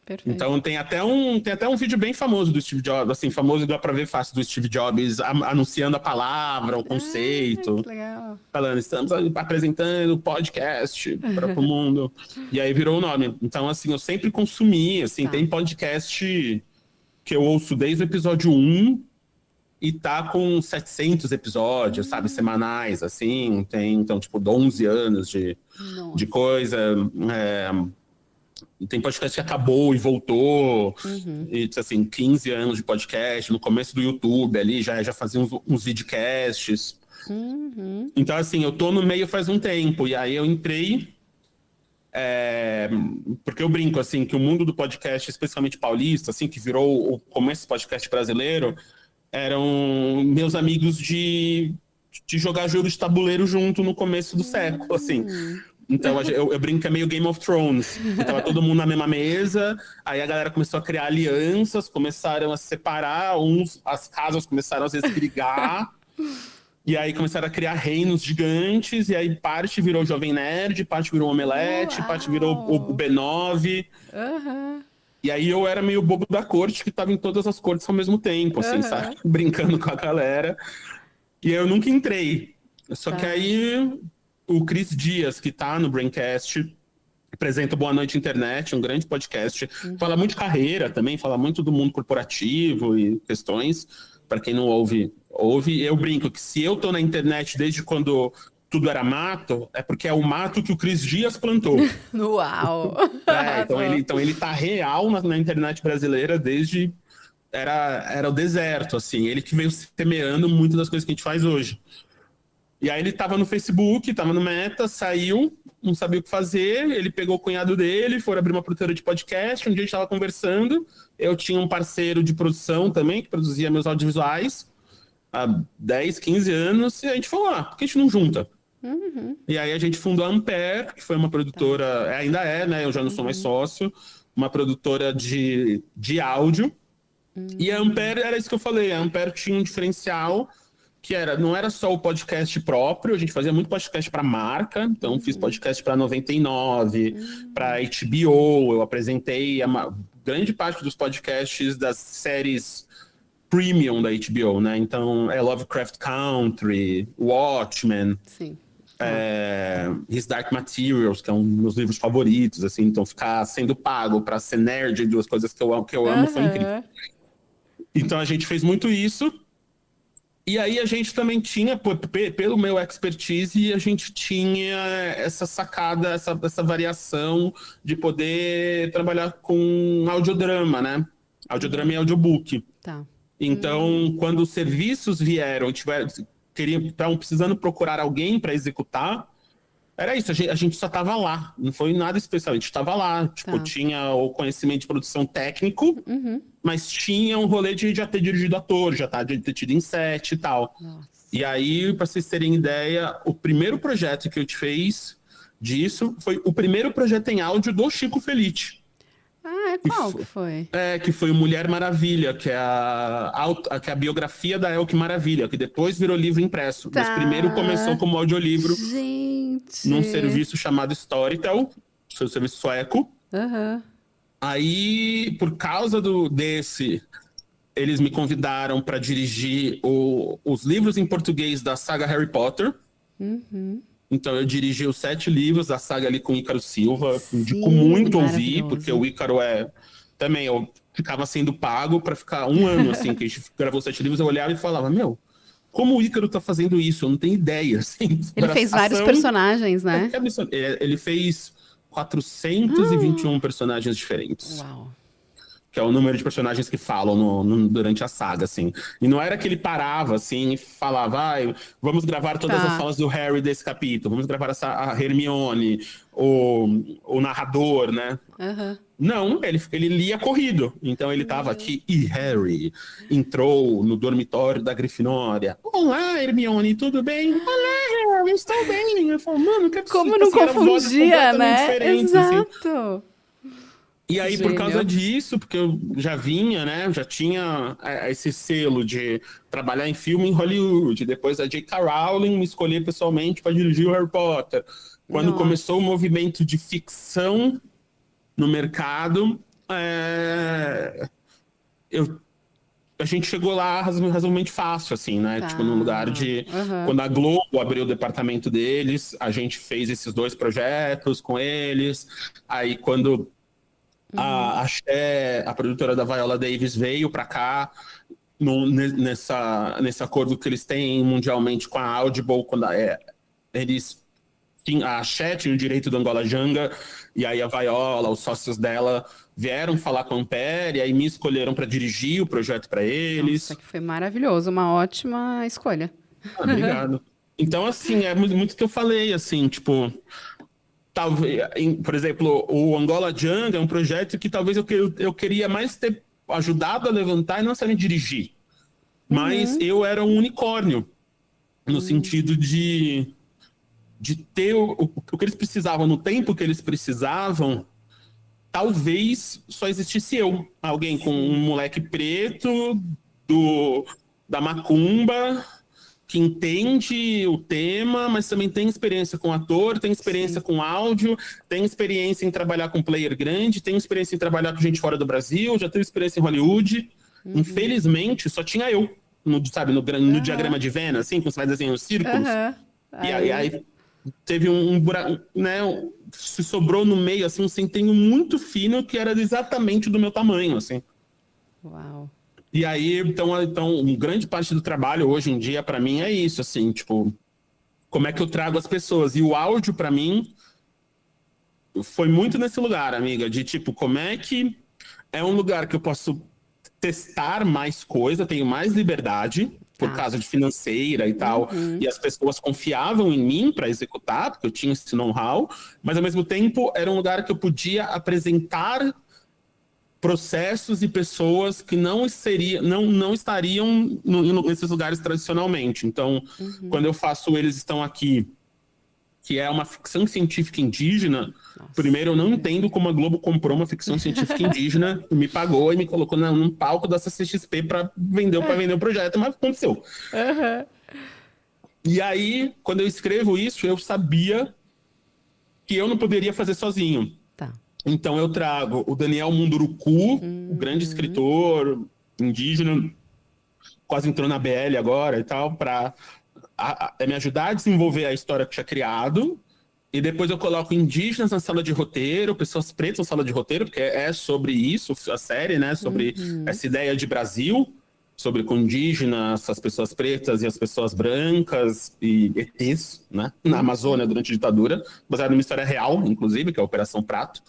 Perfeito. Então tem até um vídeo bem famoso do Steve Jobs, assim, famoso dá pra ver fácil, do Steve Jobs anunciando a palavra, o conceito. Que legal. Falando, estamos apresentando o podcast para o mundo. E aí virou o nome. Então, assim, eu sempre consumi, assim, tem podcast que eu ouço desde o episódio 1 e tá com 700 episódios, sabe, semanais, assim, então, tipo, 11 anos de coisa. Tem podcast que acabou e voltou, e, assim, 15 anos de podcast, no começo do YouTube ali, já fazia uns videocasts. Então, assim, eu tô no meio faz um tempo, e aí eu entrei, porque eu brinco, assim, que o mundo do podcast, especialmente paulista, assim, que virou o começo do podcast brasileiro, eram meus amigos de jogar jogo de tabuleiro junto no começo do século, assim. Então, eu brinco que é meio Game of Thrones. Que tava todo mundo na mesma mesa, aí a galera começou a criar alianças, começaram a se separar, as casas começaram às vezes a brigar, e aí começaram a criar reinos gigantes, e aí parte virou Jovem Nerd, parte virou Omelete, parte virou o B9. Aham. E aí eu era meio bobo da corte, que tava em todas as cortes ao mesmo tempo, assim, sabe? Brincando com a galera. E eu nunca entrei. Só que aí o Cris Dias, que tá no Braincast, apresenta Boa Noite Internet, um grande podcast. Fala muito de carreira também, fala muito do mundo corporativo e questões. Para quem não ouve, ouve. Eu brinco que se eu tô na internet desde quando tudo era mato, é porque é o mato que o Cris Dias plantou. Uau! Então ele tá real na internet brasileira desde... Era o deserto, assim. Ele que veio semeando muitas das coisas que a gente faz hoje. E aí ele tava no Facebook, tava no Meta, saiu, não sabia o que fazer, ele pegou o cunhado dele, foram abrir uma produtora de podcast, um dia a gente tava conversando, eu tinha um parceiro de produção também, que produzia meus audiovisuais, há 10, 15 anos, e a gente falou, por que a gente não junta? E aí a gente fundou a Ampere, que foi uma produtora, ainda é, né, eu já não sou mais sócio, uma produtora de áudio, e a Ampere, era isso que eu falei, a Ampere tinha um diferencial que não era só o podcast próprio, a gente fazia muito podcast para marca, então fiz podcast para 99, para HBO, eu apresentei grande parte dos podcasts das séries premium da HBO, né? Então é Lovecraft Country, Watchmen, Sim. His Dark Materials, que é um dos meus livros favoritos, assim, então ficar sendo pago para ser nerd de duas coisas que eu amo foi incrível. Então a gente fez muito isso. E aí a gente também tinha, pelo meu expertise, a gente tinha essa sacada, essa variação de poder trabalhar com audiodrama, né? Audiodrama e audiobook. Tá. Então, quando os serviços vieram, estavam precisando procurar alguém para executar, era isso, a gente só estava lá, não foi nada especial, a gente estava lá, tipo, tinha o conhecimento de produção técnico, mas tinha um rolê de já ter dirigido ator, já ter tido em set e tal. Nossa. E aí, para vocês terem ideia, o primeiro projeto que eu te fez disso foi o primeiro projeto em áudio do Chico Felice. Qual que foi? Que foi o Mulher Maravilha, que é a biografia da Elke Maravilha, que depois virou livro impresso. Mas primeiro começou como audiolivro num serviço chamado Storytel, seu serviço sueco. Aí, por causa desse, eles me convidaram para dirigir os livros em português da saga Harry Potter. Então eu dirigi os 7 livros da saga ali com o Ícaro Silva. Indico muito ouvir, porque o Ícaro também, eu ficava sendo pago para ficar um ano, assim, que a gente gravou 7 livros, eu olhava e falava, como o Ícaro tá fazendo isso? Eu não tenho ideia, assim. Ele fez vários personagens, né? Ele fez 421 personagens diferentes. Uau. Que é o número de personagens que falam durante a saga, assim. E não era que ele parava, assim, e falava, vamos gravar todas as falas do Harry desse capítulo, vamos gravar a Hermione, o narrador, né? Não, ele lia corrido. Então ele tava aqui, e Harry entrou no dormitório da Grifinória. Olá, Hermione, tudo bem? Olá, Harry, estou bem. Eu falo, mano, que absurdo. Como não confundia, né? Exato. Assim. E aí, por causa disso, porque eu já vinha, né? Já tinha esse selo de trabalhar em filme em Hollywood. Depois a J.K. Rowling me escolheu pessoalmente para dirigir o Harry Potter. Quando começou o movimento de ficção no mercado, a gente chegou lá razoavelmente fácil, assim, né? Tipo, num lugar de... Quando a Globo abriu o departamento deles, a gente fez esses 2 projetos com eles. Aí, quando... a produtora da Viola Davis veio para cá nesse acordo que eles têm mundialmente com a Audible, quando a Axé tinha o direito do Angola Janga, e aí a Viola, os sócios dela vieram falar com a Ampere, e aí me escolheram para dirigir o projeto para eles. Nossa, que foi maravilhoso, uma ótima escolha. Obrigado. Então, assim, é muito que eu falei, assim, tipo... Talvez, por exemplo, o Angola Janga é um projeto que talvez eu queria mais ter ajudado a levantar e não necessariamente dirigir. Mas eu era um unicórnio, no sentido de ter o que eles precisavam, no tempo que eles precisavam. Talvez só existisse eu, alguém com um moleque preto da macumba, que entende o tema, mas também tem experiência com ator, tem experiência com áudio, tem experiência em trabalhar com player grande, tem experiência em trabalhar com gente fora do Brasil, já teve experiência em Hollywood. Infelizmente, só tinha eu, sabe, no diagrama de Venn, assim, quando você vai desenhando os círculos. E aí teve um buraco, né? Se sobrou no meio, assim, um centrinho muito fino que era exatamente do meu tamanho, assim. Uau. E aí, então, uma grande parte do trabalho hoje em dia, para mim, é isso, assim, tipo, como é que eu trago as pessoas? E o áudio, para mim, foi muito nesse lugar, amiga, de tipo, como é que é um lugar que eu posso testar mais coisa, tenho mais liberdade, por causa de financeira e tal, e as pessoas confiavam em mim para executar, porque eu tinha esse know-how, mas ao mesmo tempo era um lugar que eu podia apresentar processos e pessoas que não estariam nesses lugares tradicionalmente. Então, quando eu faço Eles Estão Aqui, que é uma ficção científica indígena, primeiro eu não entendo como a Globo comprou uma ficção científica indígena, me pagou e me colocou num palco da CCXP para vender o projeto, mas aconteceu. E aí, quando eu escrevo isso, eu sabia que eu não poderia fazer sozinho. Então eu trago o Daniel Munduruku, o grande escritor indígena, quase entrou na BL agora e tal, para me ajudar a desenvolver a história que eu tinha criado. E depois eu coloco indígenas na sala de roteiro, pessoas pretas na sala de roteiro, porque é sobre isso a série, né? Sobre essa ideia de Brasil, sobre com indígenas, as pessoas pretas e as pessoas brancas e ETs, né? Na Amazônia durante a ditadura, baseado numa história real, inclusive, que é a Operação Prato,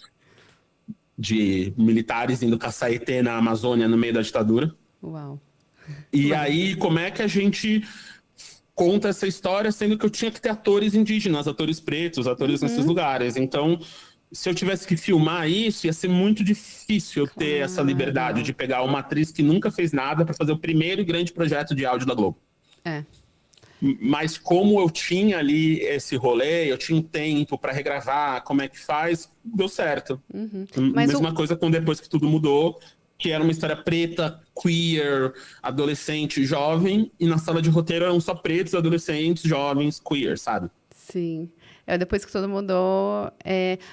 de militares indo caçar ET na Amazônia no meio da ditadura. Uau. E aí, como é que a gente conta essa história, sendo que eu tinha que ter atores indígenas, atores pretos, atores nesses lugares. Então, se eu tivesse que filmar isso, ia ser muito difícil eu ter essa liberdade de pegar uma atriz que nunca fez nada para fazer o primeiro grande projeto de áudio da Globo. Mas como eu tinha ali esse rolê, eu tinha um tempo para regravar, como é que faz, deu certo. Mesma coisa com Depois que Tudo Mudou, que era uma história preta, queer, adolescente, jovem, e na sala de roteiro eram só pretos, adolescentes, jovens, queer, sabe? Sim. Depois que Tudo Mudou.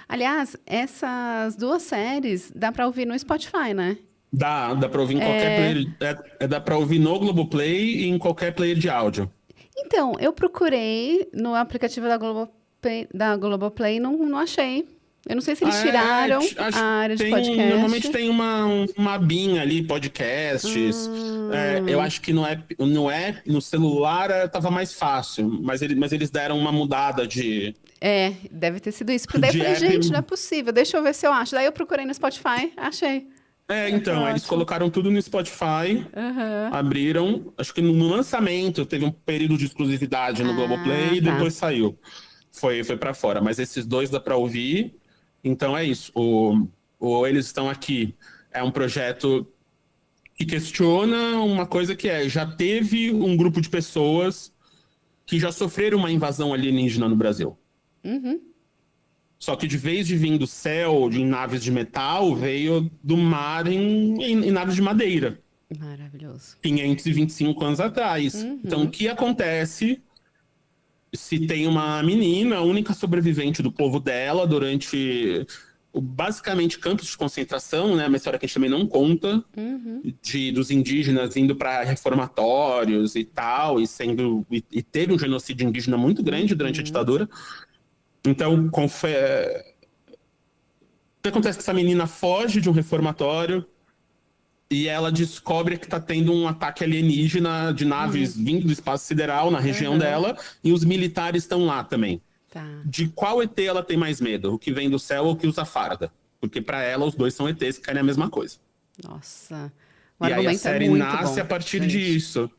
Aliás, essas duas séries dá para ouvir no Spotify, né? Dá para ouvir em qualquer player. Dá para ouvir no Globoplay e em qualquer player de áudio. Então, eu procurei no aplicativo da Globoplay e não achei. Eu não sei se eles tiraram a área de podcast. Normalmente tem uma abinha ali, podcasts. Eu acho que no celular estava mais fácil, mas eles deram uma mudada de... Deve ter sido isso. Porque daí eu falei, gente, não é possível, deixa eu ver se eu acho. Daí eu procurei no Spotify, achei. Então, eles colocaram tudo no Spotify, abriram, acho que no lançamento teve um período de exclusividade no Globoplay e depois saiu. Foi pra fora, mas esses dois dá pra ouvir. Então é isso, Eles Estão Aqui é um projeto que questiona uma coisa que já teve um grupo de pessoas que já sofreram uma invasão alienígena no Brasil. Só que de vez de vir do céu, em naves de metal, veio do mar em naves de madeira. Maravilhoso. 525 anos atrás. Então o que acontece se tem uma menina, a única sobrevivente do povo dela, durante basicamente campos de concentração, né? Uma história que a gente também não conta, dos indígenas indo para reformatórios e tal, e teve um genocídio indígena muito grande durante a ditadura. Então, o que acontece é que essa menina foge de um reformatório e ela descobre que está tendo um ataque alienígena de naves vindo do espaço sideral na região dela, e os militares estão lá também. De qual ET ela tem mais medo? O que vem do céu ou o que usa farda? Porque para ela os dois são ETs que querem a mesma coisa. Nossa. E aí a série nasce a partir disso.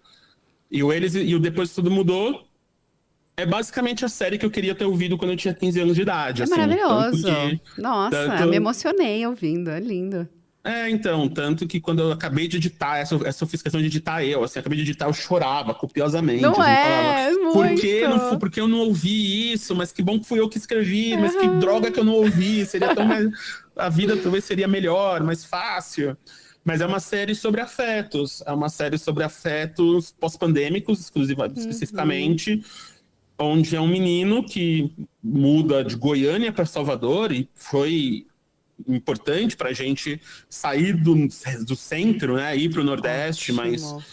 E o Depois que Tudo Mudou é basicamente a série que eu queria ter ouvido quando eu tinha 15 anos de idade. É assim, maravilhoso. Nossa, me emocionei ouvindo, é lindo. Então, tanto que quando eu acabei de editar, essa eu fiz questão de editar assim, acabei de editar, eu chorava copiosamente, Não assim, falava, é? por Muito. que eu não ouvi isso? Mas que bom que fui eu que escrevi, mas que droga que eu Aham. não ouvi, seria tão mais, a vida talvez seria melhor, mais fácil. Mas é uma série sobre afetos, é uma série sobre afetos pós-pandêmicos, Uhum. especificamente, onde é um menino que muda de Goiânia para Salvador e foi importante para a gente sair do centro, né, ir para o Nordeste, mas Ótimo.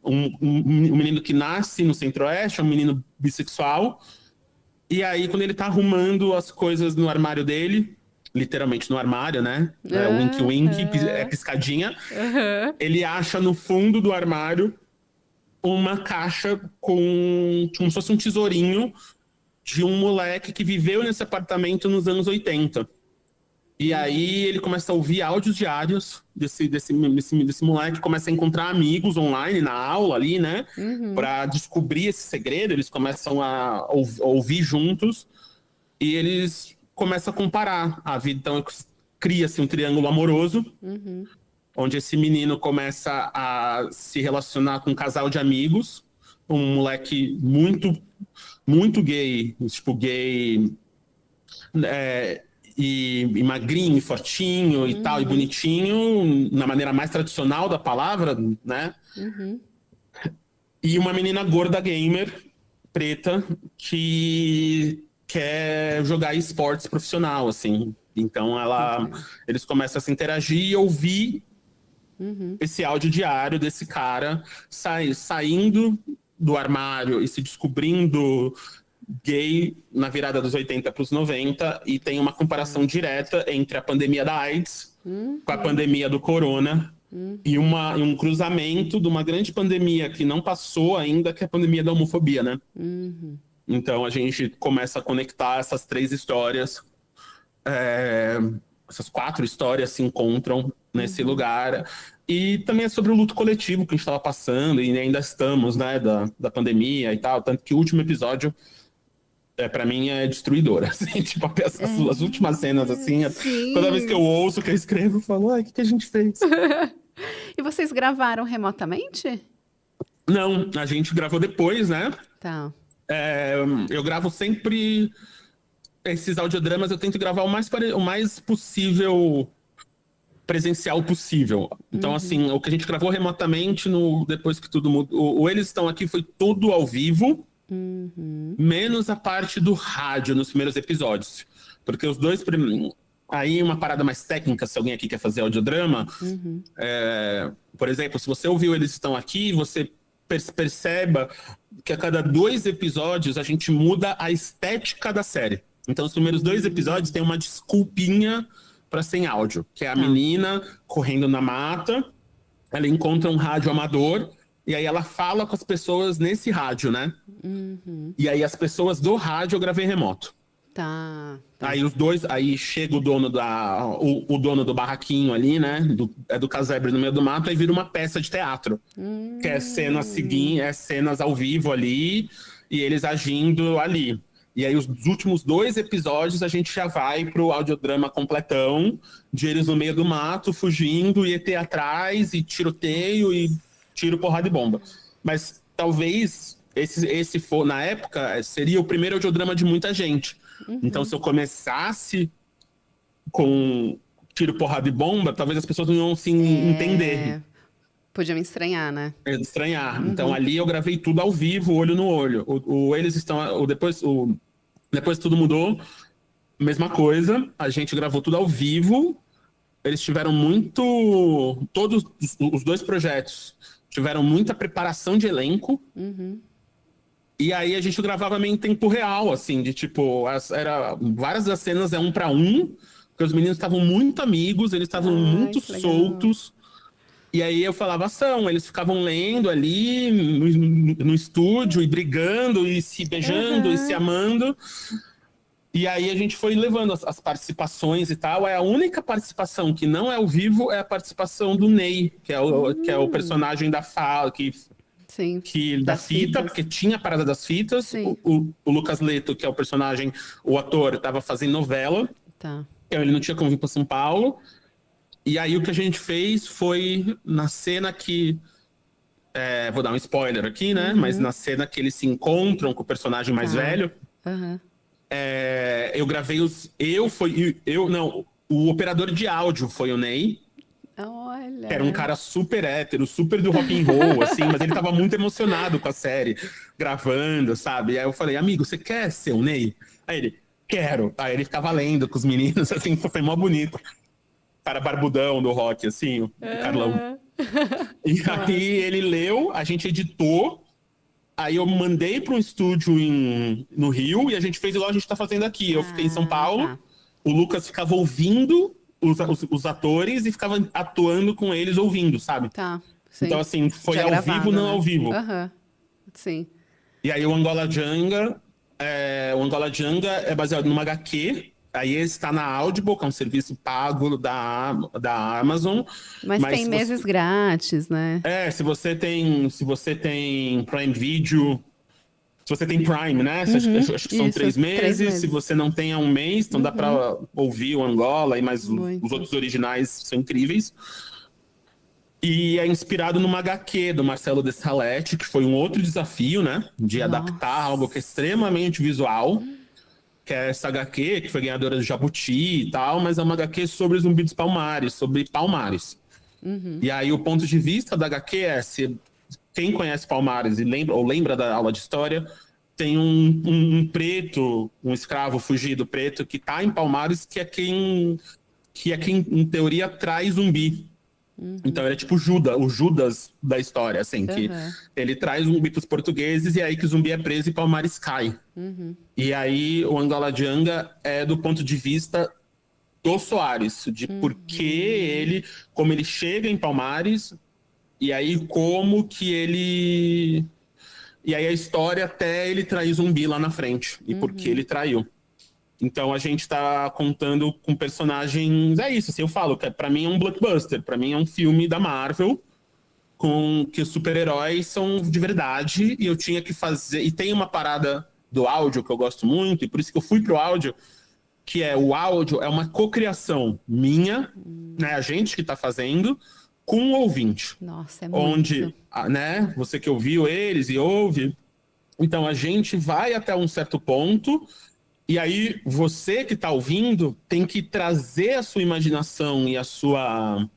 um menino que nasce no Centro-Oeste, é um menino bissexual, e aí quando ele tá arrumando as coisas no armário dele, literalmente no armário, né, wink wink, Aham. piscadinha, Aham. ele acha no fundo do armário uma caixa com como se fosse um tesourinho de um moleque que viveu nesse apartamento nos anos 80. E aí ele começa a ouvir áudios diários desse moleque, começa a encontrar amigos online na aula ali, né? Uhum. Para descobrir esse segredo, eles começam a ouvir juntos e eles começam a comparar a vida. Então cria-se um triângulo amoroso, Uhum. onde esse menino começa a se relacionar com um casal de amigos, um moleque muito gay, tipo gay é, e magrinho, e fortinho e tal, e Uhum. bonitinho, na maneira mais tradicional da palavra, né? Uhum. E uma menina gorda gamer, preta, que quer jogar esportes profissional, assim. Então Muito legal. eles começam a se interagir e ouvir Uhum. esse áudio diário desse cara saindo do armário e se descobrindo gay na virada dos 80 para os 90 e tem uma comparação Tá. direta entre a pandemia da AIDS com a Uhum. pandemia do corona e Uhum. um cruzamento de uma grande pandemia que não passou ainda, que é a pandemia da homofobia, né? Uhum. Então a gente começa a conectar essas três histórias, é, essas quatro histórias se encontram nesse Uhum. lugar. E também é sobre o luto coletivo que a gente estava passando e ainda estamos, né, da pandemia e tal. Tanto que o último episódio para mim é destruidora, assim, tipo, as últimas cenas, É, assim, toda vez que eu sim. ouço, que eu escrevo, eu falo, ai, o que a gente fez? E vocês gravaram remotamente? Não, a gente gravou depois, né? Tá. É, eu gravo sempre esses audiodramas, eu tento gravar o mais possível, presencial possível. Então, Uhum. assim, o que a gente gravou remotamente, depois que tudo mudou, o Eles Estão Aqui foi tudo ao vivo, Uhum. menos a parte do rádio nos primeiros episódios. Porque os dois. Aí, uma parada mais técnica, se alguém aqui quer fazer audiodrama, Uhum. por exemplo, se você ouviu Eles Estão Aqui, você perceba que a cada 2 episódios a gente muda a estética da série. Então, os primeiros 2 episódios Hum. tem uma desculpinha para sem áudio, que é a Tá. menina correndo na mata, ela encontra um rádio amador e aí ela fala com as pessoas nesse rádio, né? Uhum. E aí as pessoas do rádio eu gravei remoto. Tá, tá. Aí os dois, aí chega o dono do barraquinho ali, né? Do casebre no meio do mato, aí vira uma peça de teatro. Que é cenas seguintes, Hum. é cenas ao vivo ali, e eles agindo ali. E aí os últimos 2 episódios a gente já vai pro audiodrama completão, de eles no meio do mato, fugindo, e ET atrás, e tiroteio, e tiro, porrada e bomba. Mas talvez esse for, na época, seria o primeiro audiodrama de muita gente. Então, Uhum. se eu começasse com tiro, porrada e bomba, talvez as pessoas não iam se entender, É, podia me estranhar, né? estranhar. Então, Uhum. ali eu gravei tudo ao vivo, olho no olho. Eles estão. Depois tudo mudou, mesma coisa. A gente gravou tudo ao vivo. Eles tiveram muito. Todos os 2 projetos tiveram muita preparação de elenco. Uhum. E aí a gente gravava meio em tempo real, assim, de tipo, várias das cenas é 1 para 1, porque os meninos estavam muito amigos, eles estavam Ai, muito que legal. soltos. E aí eu falava ação, eles ficavam lendo ali no estúdio e brigando e se beijando e se Aham. amando. E aí a gente foi levando as participações e tal. É a única participação que não é ao vivo é a participação do Ney, que é o Hum. personagem da fala, Sim, da das fita, porque fitas. tinha a parada das fitas. Sim. O Lucas Leto, que é o personagem, o ator, estava fazendo novela, Tá. então ele não tinha como vir para São Paulo. E aí o que a gente fez foi na cena que... vou dar um spoiler aqui, né? Mas na cena que eles se encontram com o personagem mais velho, eu gravei não, o operador de áudio foi o Ney. Olha. Que era um cara super hétero, super do rock and roll, assim, mas ele tava muito emocionado com a série, gravando, sabe? E aí eu falei, amigo, você quer ser o Ney? Aí ele, quero. Aí ele ficava lendo com os meninos, assim, foi mó bonito. Cara barbudão do rock, assim, o Carlão. E aí ele leu, a gente editou, aí eu mandei para um estúdio no Rio e a gente fez igual a gente tá fazendo aqui. Eu fiquei em São Paulo, o Lucas ficava ouvindo os atores e ficava atuando com eles ouvindo, sabe? Tá, sim. Então, assim, foi já ao gravado, vivo, não né? ao vivo. Sim. E aí o Angola Janga é baseado numa HQ. Aí esse tá na Audible, que é um serviço pago da Amazon. Mas tem meses grátis, né? Se você tem Prime Video, se você tem Prime, né? Acho que são 3 meses. Se você não tem, é 1 mês. Então dá pra ouvir o Angola e mais os outros originais são incríveis. E é inspirado numa HQ do Marcelo Dessalete, que foi um outro desafio, né? De adaptar algo que é extremamente visual. Que é essa HQ, que foi ganhadora do Jabuti e tal, mas é uma HQ sobre Zumbi dos Palmares, sobre Palmares. E aí o ponto de vista da HQ é, se quem conhece Palmares e lembra da aula de história, tem um preto, um escravo fugido preto que tá em Palmares, que é quem em teoria traz zumbi. Então ele é tipo o Judas da história, assim, que ele traz zumbi pros portugueses e é aí que o zumbi é preso e Palmares cai. E aí o Angola Janga é do ponto de vista do Soares, de por que como ele chega em Palmares, e aí como que ele... E aí a história até ele trair zumbi lá na frente, e por que ele traiu. Então a gente tá contando com personagens... É isso, assim, eu falo que pra mim é um blockbuster, pra mim é um filme da Marvel, com que os super-heróis são de verdade, e eu tinha que fazer... E tem uma parada do áudio que eu gosto muito, e por isso que eu fui pro áudio, que é o áudio é uma cocriação minha, né, a gente que tá fazendo, com o ouvinte. Nossa, é muito. Onde, né, você que ouviu eles e ouve, então a gente vai até um certo ponto, e aí você que tá ouvindo tem que trazer a sua imaginação e a sua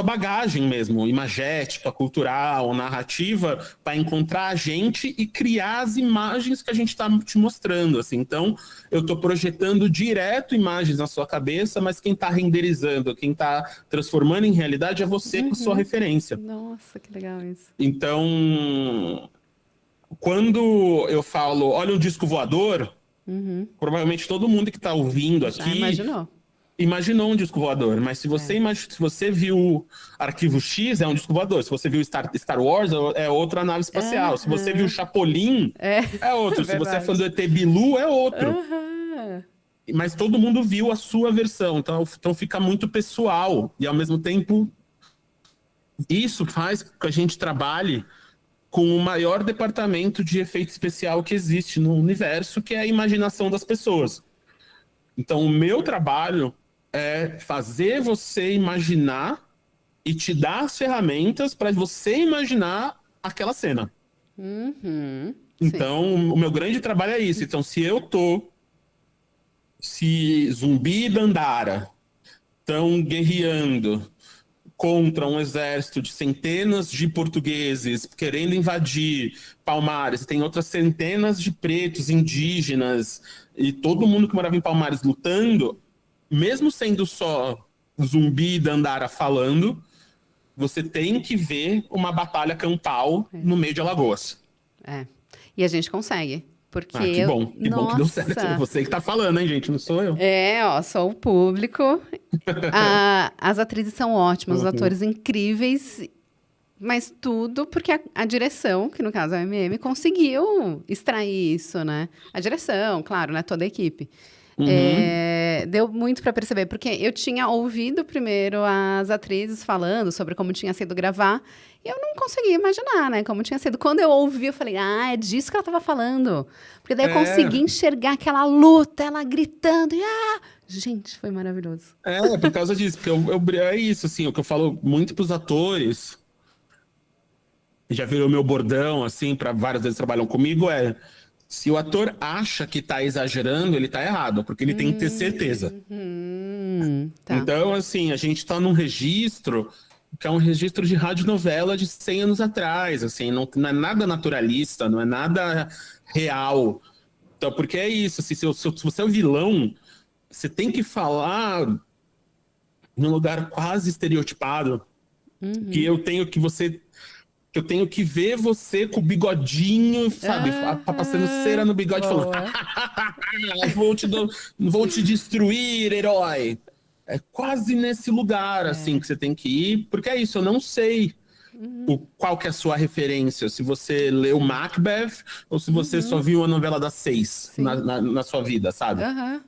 bagagem mesmo, imagética, cultural, narrativa, para encontrar a gente e criar as imagens que a gente está te mostrando, assim. Então, eu estou projetando direto imagens na sua cabeça, mas quem está renderizando, quem está transformando em realidade é você com sua referência. Nossa, que legal isso. Então, quando eu falo, olha um disco voador, provavelmente todo mundo que está ouvindo aqui... Já imaginou um disco voador, mas se você viu Arquivo X, é um disco voador. Se você viu Star Wars, é outra nave espacial. Se você viu Chapolin, é outro. Se você é fã do ET Bilu, é outro. Mas todo mundo viu a sua versão, então fica muito pessoal. E ao mesmo tempo, isso faz com que a gente trabalhe com o maior departamento de efeito especial que existe no universo, que é a imaginação das pessoas. Então, o meu trabalho é fazer você imaginar e te dar as ferramentas para você imaginar aquela cena. Então, o meu grande trabalho é isso. Então, se Zumbi e Dandara estão guerreando contra um exército de centenas de portugueses querendo invadir Palmares, tem outras centenas de pretos, indígenas, e todo mundo que morava em Palmares lutando, mesmo sendo só Zumbi e Dandara falando, você tem que ver uma batalha campal no meio de Alagoas. E a gente consegue. Porque que bom. Que bom que deu certo. É você que tá falando, hein, gente? Não sou eu. Sou o público. As atrizes são ótimas, os atores incríveis, mas tudo porque a direção, que no caso é a MM, conseguiu extrair isso, né? A direção, claro, né? Toda a equipe. Deu muito para perceber, porque eu tinha ouvido primeiro as atrizes falando sobre como tinha sido gravar, e eu não conseguia imaginar, né, como tinha sido. Quando eu ouvi, eu falei, é disso que ela estava falando. Porque daí eu consegui enxergar aquela luta, ela gritando, e Gente, foi maravilhoso. É, por causa disso, porque é isso, assim, o que eu falo muito pros atores, já virou meu bordão, assim, para várias vezes trabalham comigo, se o ator acha que tá exagerando, ele tá errado, porque ele tem que ter certeza. Tá. Então, assim, a gente tá num registro que é um registro de radionovela de 100 anos atrás, assim, não é nada naturalista, não é nada real. Então, porque é isso, assim, se você é o vilão, você tem que falar num lugar quase estereotipado, que eu tenho que ver você com o bigodinho, sabe? Passando cera no bigode, falando: Boa. vou te destruir, herói. É quase nesse lugar, assim, que você tem que ir, porque é isso, eu não sei qual que é a sua referência, se você leu Macbeth ou se você só viu a novela das 6 Sim. na sua vida, sabe? Aham.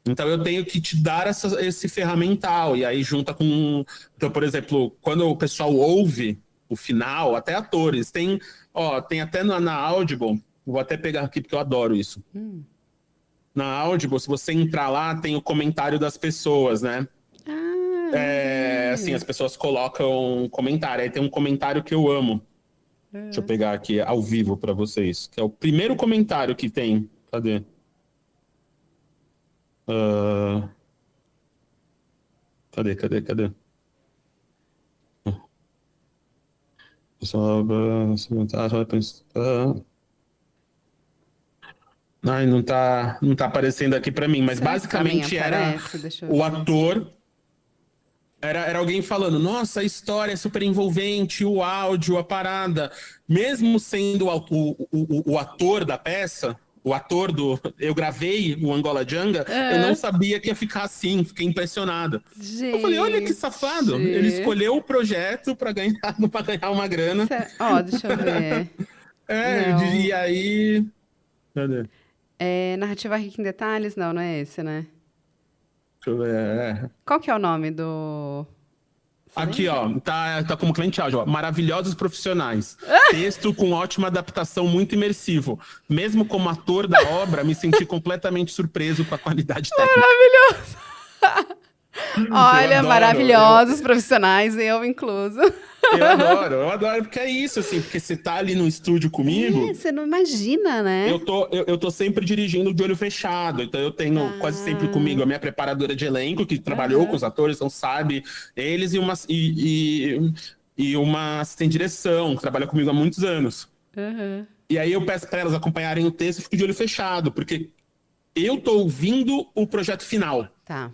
Então eu tenho que te dar esse ferramental, e aí junta com... Então, por exemplo, quando o pessoal ouve o final, até atores, tem até na Audible, vou até pegar aqui porque eu adoro isso. Na Audible, se você entrar lá, tem o comentário das pessoas, né? Assim, as pessoas colocam um comentário, aí tem um comentário que eu amo. Deixa eu pegar aqui ao vivo para vocês, que é o primeiro comentário que tem. Cadê? Cadê? Ai, não tá aparecendo aqui para mim, mas Será que pra mim basicamente era aparece? Deixa eu o ver. ator. Era alguém falando, nossa, a história é super envolvente, o áudio, a parada. Mesmo sendo o ator da peça, o ator do... Eu gravei o Angola Janga, eu não sabia que ia ficar assim, fiquei impressionado. Eu falei, olha que safado, ele escolheu o projeto para ganhar, para ganhar uma grana. Ó, deixa eu ver. Não. E aí... Cadê? É Narrativa Rica em Detalhes? Não é esse, né? Deixa eu ver. Qual que é o nome do... Você Aqui, lembra? ó, tá como cliente áudio, ó, maravilhosos profissionais. Texto com ótima adaptação, muito imersivo. Mesmo como ator da obra, me senti completamente surpreso com a qualidade técnica. Olha, adoro, maravilhosos profissionais, eu incluso. Eu adoro, porque é isso, assim, porque você tá ali no estúdio comigo, Você não imagina, né? eu tô sempre dirigindo de olho fechado, então eu tenho quase sempre comigo a minha preparadora de elenco, que trabalhou com os atores, então sabe, eles e uma assistente de direção, que trabalha comigo há muitos anos. E aí eu peço para elas acompanharem o texto e fico de olho fechado, porque eu tô ouvindo o projeto final. Tá.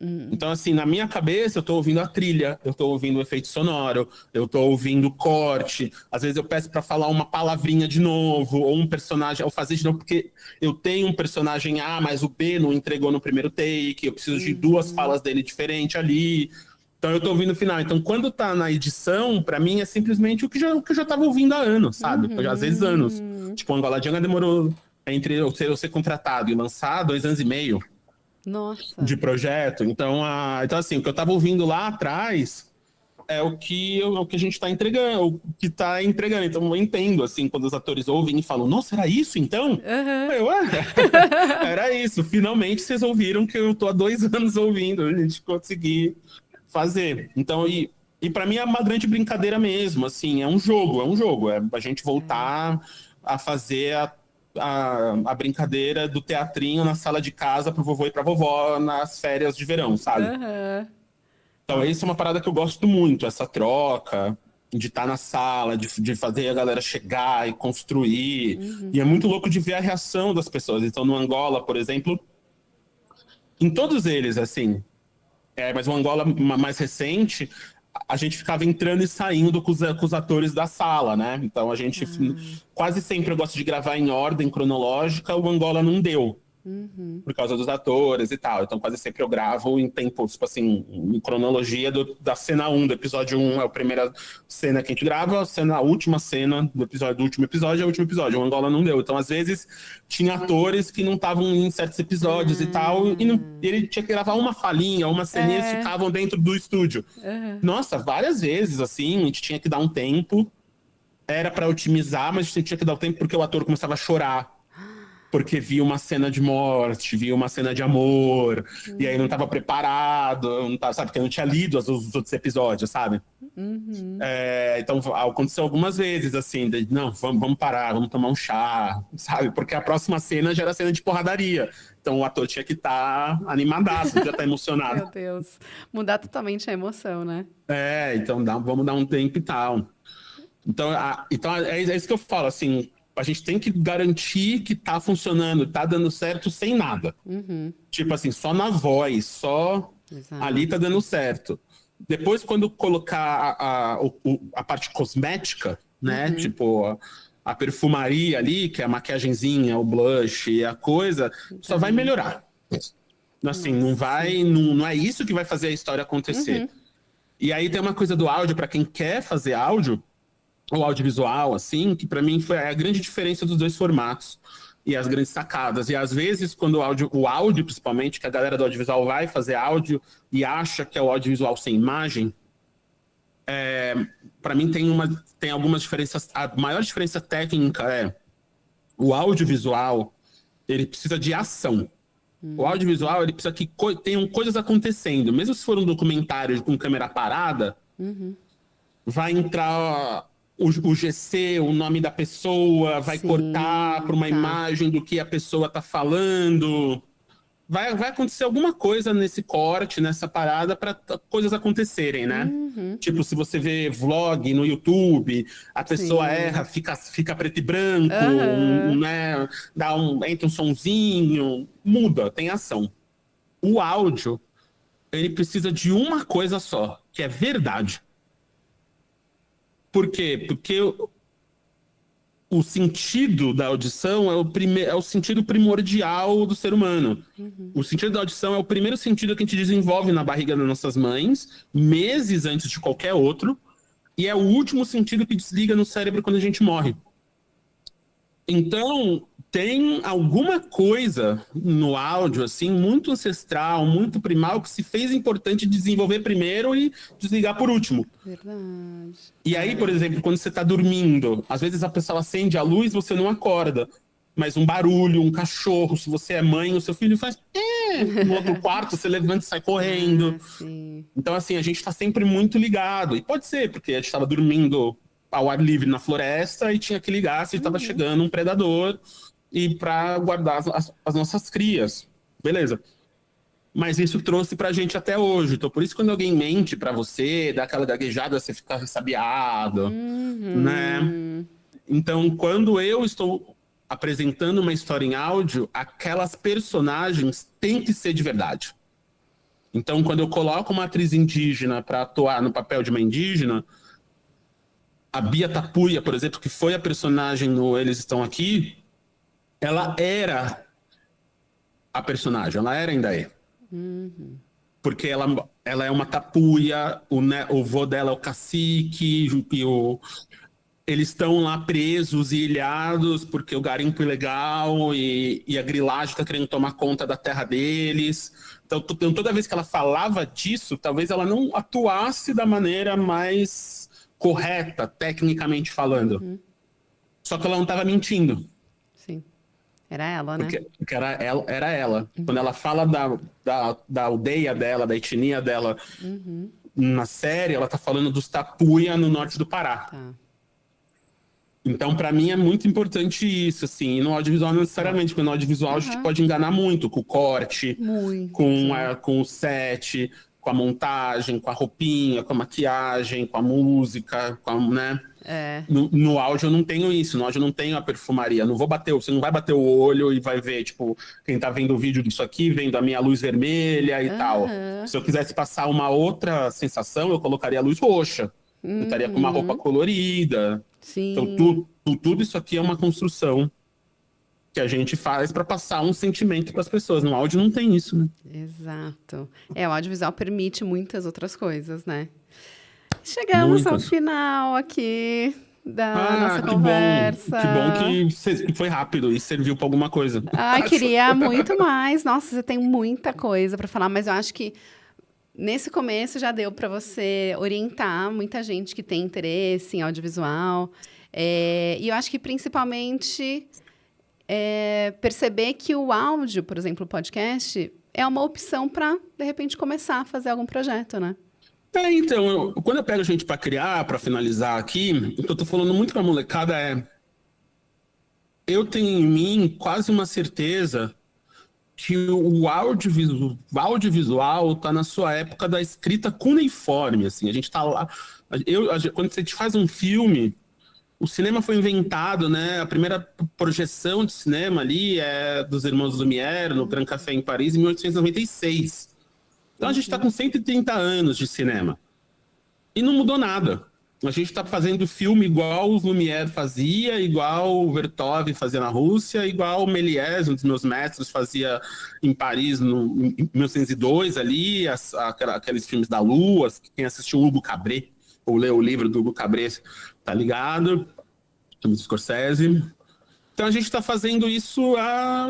Então, assim, na minha cabeça, eu tô ouvindo a trilha, eu tô ouvindo o efeito sonoro, eu tô ouvindo o corte. Às vezes eu peço para falar uma palavrinha de novo, ou um personagem, ou fazer de novo, porque eu tenho um personagem A, mas o B não entregou no primeiro take, eu preciso de duas falas dele diferentes ali. Então eu tô ouvindo o final. Então, quando tá na edição, para mim é simplesmente o que eu já tava ouvindo há anos, sabe? Às vezes anos. Tipo, o Angola Janga demorou entre eu ser contratado e lançar 2 anos e meio Nossa. de projeto. Então, assim, o que eu estava ouvindo lá atrás é o que a gente está entregando, o que está entregando. Então, eu entendo, assim, quando os atores ouvem e falam, nossa, era isso então? Era isso. Finalmente vocês ouviram que eu tô há 2 anos ouvindo, a gente conseguir fazer. Então, e para mim é uma grande brincadeira mesmo, assim, é um jogo, é a gente voltar a fazer a brincadeira do teatrinho na sala de casa pro vovô e pra vovó nas férias de verão, sabe? Então, isso é uma parada que eu gosto muito, essa troca de estar na sala, de fazer a galera chegar e construir. E é muito louco de ver a reação das pessoas. Então, no Angola, por exemplo, em todos eles, assim, mas o Angola mais recente, a gente ficava entrando e saindo com os atores da sala, né? Então a gente quase sempre eu gosto de gravar em ordem cronológica, o Angola não deu. Por causa dos atores e tal. Então quase sempre eu gravo em tempo, tipo assim, em cronologia da cena 1 do episódio 1 é a primeira cena que a gente grava, a última cena do último episódio é o último episódio. O Angola não deu. Então às vezes tinha atores que não estavam em certos episódios e tal, e ele tinha que gravar uma falinha, uma ceninha, eles ficavam dentro do estúdio. Nossa, várias vezes, assim, a gente tinha que dar um tempo, era para otimizar, mas a gente tinha que dar o tempo porque o ator começava a chorar. porque via uma cena de morte, via uma cena de amor, e aí não estava preparado, não tava, sabe, porque eu não tinha lido os outros episódios, sabe? Então aconteceu algumas vezes assim, não, vamos parar, vamos tomar um chá, sabe? Porque a próxima cena já era cena de porradaria. Então o ator tinha que estar animadaço, já estar emocionado. Meu Deus. Mudar totalmente a emoção, né? Então vamos dar um tempo e tal. Então é isso que eu falo, assim, a gente tem que garantir que tá funcionando, tá dando certo sem nada. Tipo assim, só na voz, só Exato. ali tá dando certo. Depois, quando colocar a parte cosmética, né? Tipo, a perfumaria ali, que é a maquiagenzinha, o blush e a coisa, só vai melhorar. Assim, não é isso que vai fazer a história acontecer. E aí tem uma coisa do áudio, para quem quer fazer áudio, ou audiovisual, assim, que para mim foi a grande diferença dos dois formatos e as grandes sacadas. E às vezes, quando o áudio principalmente, que a galera do audiovisual vai fazer áudio e acha que é o audiovisual sem imagem, para mim tem algumas diferenças. A maior diferença técnica é o audiovisual, ele precisa de ação. O audiovisual, ele precisa que tenham coisas acontecendo. Mesmo se for um documentário com câmera parada, vai entrar o GC, o nome da pessoa, vai cortar para uma imagem do que a pessoa está falando. Vai acontecer alguma coisa nesse corte, nessa parada, para coisas acontecerem, né? Tipo, se você vê vlog no YouTube, a pessoa erra, fica preto e branco, né? Entra um sonzinho, muda, tem ação. O áudio, ele precisa de uma coisa só, que é verdade. Por quê? Porque o sentido da audição é o sentido primordial do ser humano. O sentido da audição é o primeiro sentido que a gente desenvolve na barriga das nossas mães, meses antes de qualquer outro, e é o último sentido que desliga no cérebro quando a gente morre. Então, tem alguma coisa no áudio, assim, muito ancestral, muito primal, que se fez importante desenvolver primeiro e desligar por último. Verdade. E aí, por exemplo, quando você está dormindo, às vezes a pessoa acende a luz, você não acorda. Mas um barulho, um cachorro, se você é mãe, o seu filho faz... no outro quarto, você levanta e sai correndo. Então, assim, a gente está sempre muito ligado. E pode ser, porque a gente estava dormindo ao ar livre na floresta e tinha que ligar se estava chegando um predador e para guardar as nossas crias. Beleza. Mas isso trouxe pra gente até hoje. Então, por isso, quando alguém mente pra você, dá aquela gaguejada, você fica ressabiado, né? Então, quando eu estou apresentando uma história em áudio, aquelas personagens têm que ser de verdade. Então, quando eu coloco uma atriz indígena para atuar no papel de uma indígena, a Bia Tapuia, por exemplo, que foi a personagem no Eles Estão Aqui, ela era a personagem, ela era ainda é. Porque ela é uma tapuia, o vô dela é o cacique, eles estão lá presos e ilhados porque o garimpo ilegal e a grilagem está querendo tomar conta da terra deles. Então, toda vez que ela falava disso, talvez ela não atuasse da maneira mais correta, tecnicamente falando. Só que ela não estava mentindo. Sim. Era ela, né? Porque era ela. Quando ela fala da aldeia dela, da etnia dela, na série, ela tá falando dos Tapuia no norte do Pará. Tá. Então, para mim, é muito importante isso, assim. E no audiovisual, não necessariamente, porque no audiovisual a gente pode enganar muito com o corte, com o set, com a montagem, com a roupinha, com a maquiagem, com a música, né? No áudio eu não tenho isso, no áudio eu não tenho a perfumaria, você não vai bater o olho e vai ver, tipo, quem tá vendo o vídeo disso aqui, vendo a minha luz vermelha e tal. Se eu quisesse passar uma outra sensação, eu colocaria a luz roxa, eu estaria com uma roupa colorida. Sim. Então tudo isso aqui é uma construção que a gente faz para passar um sentimento para as pessoas. No áudio não tem isso, né? Exato. O audiovisual permite muitas outras coisas, né? Chegamos ao final aqui da nossa conversa. Que bom que foi rápido e serviu para alguma coisa. Queria muito mais. Nossa, você tem muita coisa para falar, mas eu acho que nesse começo já deu para você orientar muita gente que tem interesse em audiovisual. E eu acho que, principalmente, perceber que o áudio, por exemplo, o podcast, é uma opção para, de repente, começar a fazer algum projeto, né? Então, quando eu pego gente para criar, para finalizar aqui, o que eu tô falando muito pra molecada eu tenho em mim quase uma certeza que o audiovisual tá na sua época da escrita cuneiforme, assim, a gente tá lá, quando você faz um filme, o cinema foi inventado, né, a primeira projeção de cinema ali é dos irmãos Lumière, no Grand Café em Paris, em 1896. Então a gente está com 130 anos de cinema. E não mudou nada. A gente está fazendo filme igual os Lumière fazia, igual o Vertov fazia na Rússia, igual o Méliès, um dos meus mestres, fazia em Paris em 1902 ali, aqueles filmes da Lua, quem assistiu o Hugo Cabret, ou leu o livro do Hugo Cabret, tá ligado? Filme do Scorsese. Então a gente está fazendo isso há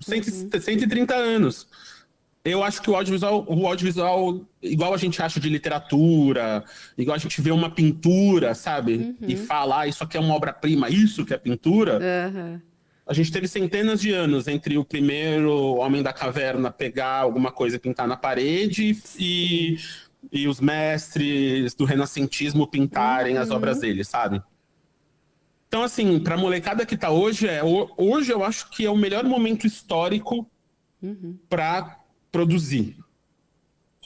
130 anos. Eu acho que o audiovisual, igual a gente acha de literatura, igual a gente vê uma pintura, sabe? E fala, isso aqui é uma obra-prima, isso que é pintura. A gente teve centenas de anos entre o primeiro Homem da Caverna pegar alguma coisa e pintar na parede e os mestres do renascentismo pintarem as obras dele, sabe? Então, assim, pra molecada que tá hoje, hoje eu acho que é o melhor momento histórico para produzir.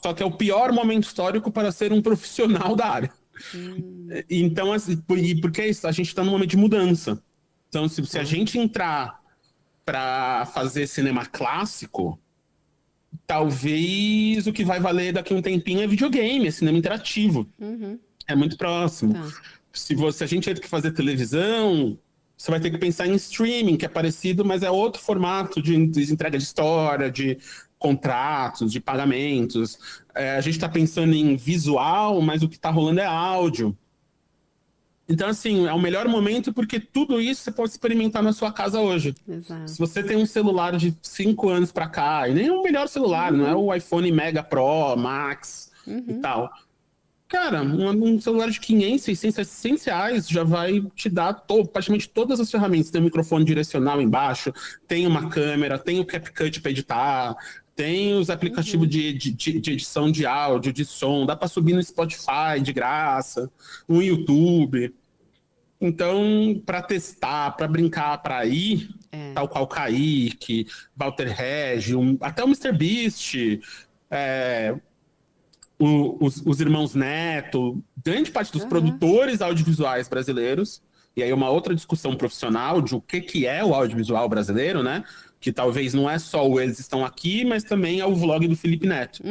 Só que é o pior momento histórico para ser um profissional da área. Então, assim, porque é isso, a gente está num momento de mudança. Então, se a gente entrar para fazer cinema clássico, talvez o que vai valer daqui a um tempinho é videogame, é cinema interativo. É muito próximo. Se a gente tem que fazer televisão, você vai ter que pensar em streaming, que é parecido, mas é outro formato de entrega de história, de contratos, de pagamentos. A gente está pensando em visual, mas o que está rolando é áudio. Então, assim, é o melhor momento porque tudo isso você pode experimentar na sua casa hoje. Exato. Se você tem um celular de 5 anos para cá, e nem é o melhor celular, não é o iPhone Mega Pro, Max e tal. Cara, um celular de 500, 600, 700 reais já vai te dar praticamente todas as ferramentas. Tem um microfone direcional embaixo, tem uma câmera, tem o CapCut para editar, tem os aplicativos de edição de áudio, de som, dá para subir no Spotify de graça, no YouTube. Então, para testar, para brincar, para ir, tal qual Kaique, Walter Regi, até o MrBeast, os irmãos Neto, grande parte dos produtores audiovisuais brasileiros, e aí uma outra discussão profissional de o que é o audiovisual brasileiro, né? Que talvez não é só o Eles Estão Aqui, mas também é o vlog do Felipe Neto.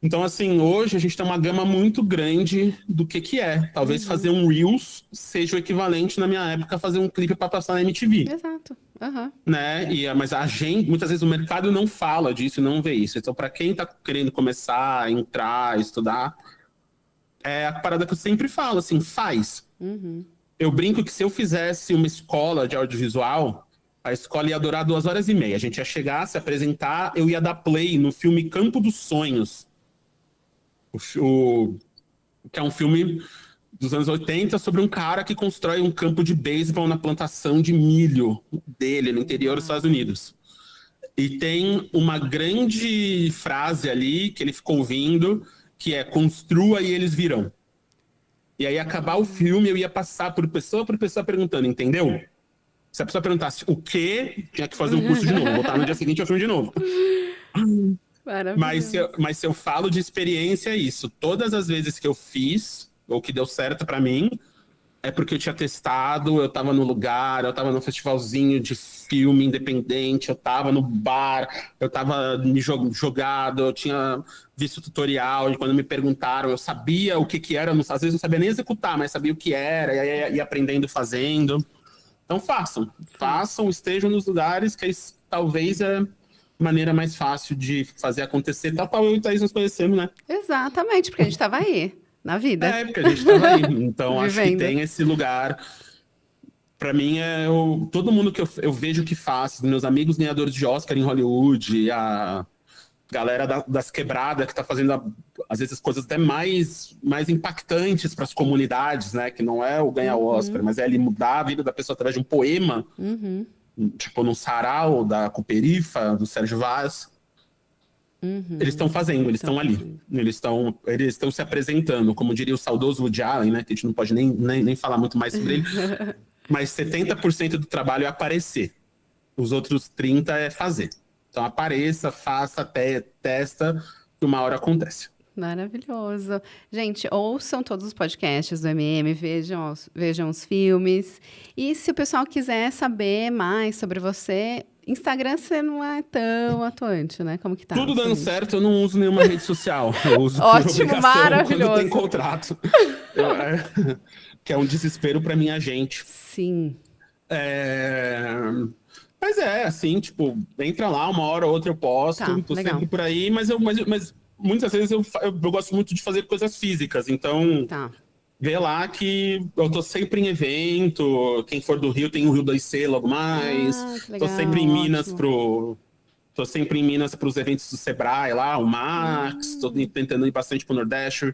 Então, assim, hoje a gente tem uma gama muito grande do que é. Talvez fazer um Reels seja o equivalente, na minha época, a fazer um clipe para passar na MTV. Exato. Né? Mas a gente, muitas vezes o mercado não fala disso, não vê isso. Então, para quem está querendo começar, entrar, estudar, é a parada que eu sempre falo, assim, faz. Eu brinco que se eu fizesse uma escola de audiovisual, a escola ia durar 2h30. A gente ia chegar, se apresentar, eu ia dar play no filme Campo dos Sonhos. Que é um filme dos anos 80 sobre um cara que constrói um campo de beisebol na plantação de milho dele, no interior dos Estados Unidos. E tem uma grande frase ali que ele ficou ouvindo, que é: construa e eles virão. E aí, acabar o filme, eu ia passar por pessoa perguntando, entendeu? Se a pessoa perguntasse o quê, tinha que fazer um curso de novo, voltar no dia seguinte ao filme de novo. Mas se eu falo de experiência, é isso. Todas as vezes que eu fiz, ou que deu certo pra mim, é porque eu tinha testado, eu tava no lugar, eu tava num festivalzinho de filme independente, eu tava no bar, eu tava jogado, eu tinha visto tutorial, e quando me perguntaram, eu sabia o que era, às vezes não sabia nem executar, mas sabia o que era, e ia aprendendo fazendo. Então façam, estejam nos lugares, que talvez é maneira mais fácil de fazer acontecer, tal qual eu e o Thaís nos conhecemos, né? Exatamente, porque a gente estava aí, na vida. Porque a gente estava aí. Então, acho que tem esse lugar. Para mim, todo mundo que eu vejo que faz, meus amigos ganhadores de Oscar em Hollywood, a galera das quebradas que está fazendo às vezes, coisas até mais impactantes para as comunidades, né? Que não é o ganhar o Oscar, mas é ele mudar a vida da pessoa através de um poema, tipo num sarau da Cooperifa, do Sérgio Vaz. Eles estão fazendo, eles estão ali. Eles estão se apresentando, como diria o saudoso Woody Allen, né? Que a gente não pode nem falar muito mais sobre ele. Mas 70% do trabalho é aparecer. Os outros 30% é fazer. Então apareça, faça, testa, que uma hora acontece. Maravilhoso. Gente, ouçam todos os podcasts do MM, vejam os filmes. E se o pessoal quiser saber mais sobre você, Instagram você não é tão atuante, né? Como que tá? Tudo dando certo, eu não uso nenhuma rede social. Eu uso por Ótimo, obrigação maravilhoso. quando tem contrato. Que é um desespero para minha gente. Sim. Mas assim, tipo, entra lá, uma hora ou outra eu posto, Tá, tô legal. sempre por aí, mas muitas vezes eu gosto muito de fazer coisas físicas, então Tá. vê lá que eu tô sempre em evento, quem for do Rio tem o Rio 2C logo mais, Que legal, tô sempre em Minas ótimo. Tô sempre em Minas para os eventos do Sebrae lá, o Max, tô tentando ir bastante pro Nordeste,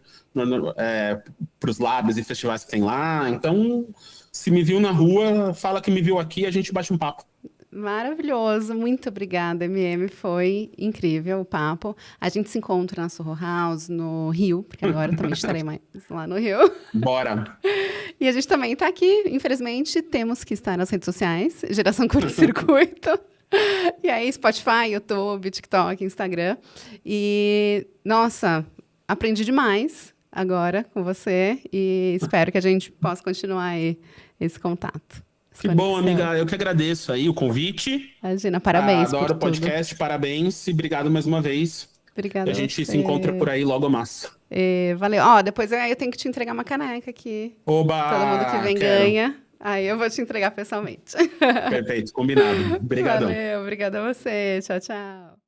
pros labs e festivais que tem lá, então se me viu na rua, fala que me viu aqui, a gente bate um papo. Maravilhoso, muito obrigada, MM. Foi incrível o papo. A gente se encontra na Soho House, no Rio, porque agora também estarei mais lá no Rio. Bora! E a gente também está aqui, infelizmente, temos que estar nas redes sociais, Geração Curto Circuito. E aí, Spotify, YouTube, TikTok, Instagram. E, nossa, aprendi demais agora com você e espero que a gente possa continuar aí esse contato. Que bom, amiga. Eu que agradeço aí o convite. Imagina, parabéns Adoro por o podcast, tudo. Parabéns e obrigado mais uma vez. Obrigada A a gente você. se encontra por aí logo mais. Valeu. Ó, depois eu tenho que te entregar uma caneca aqui. Oba! Todo mundo que vem Quero. ganha. Aí eu vou te entregar pessoalmente. Perfeito, combinado. Obrigadão. Valeu, obrigada a você. Tchau, tchau.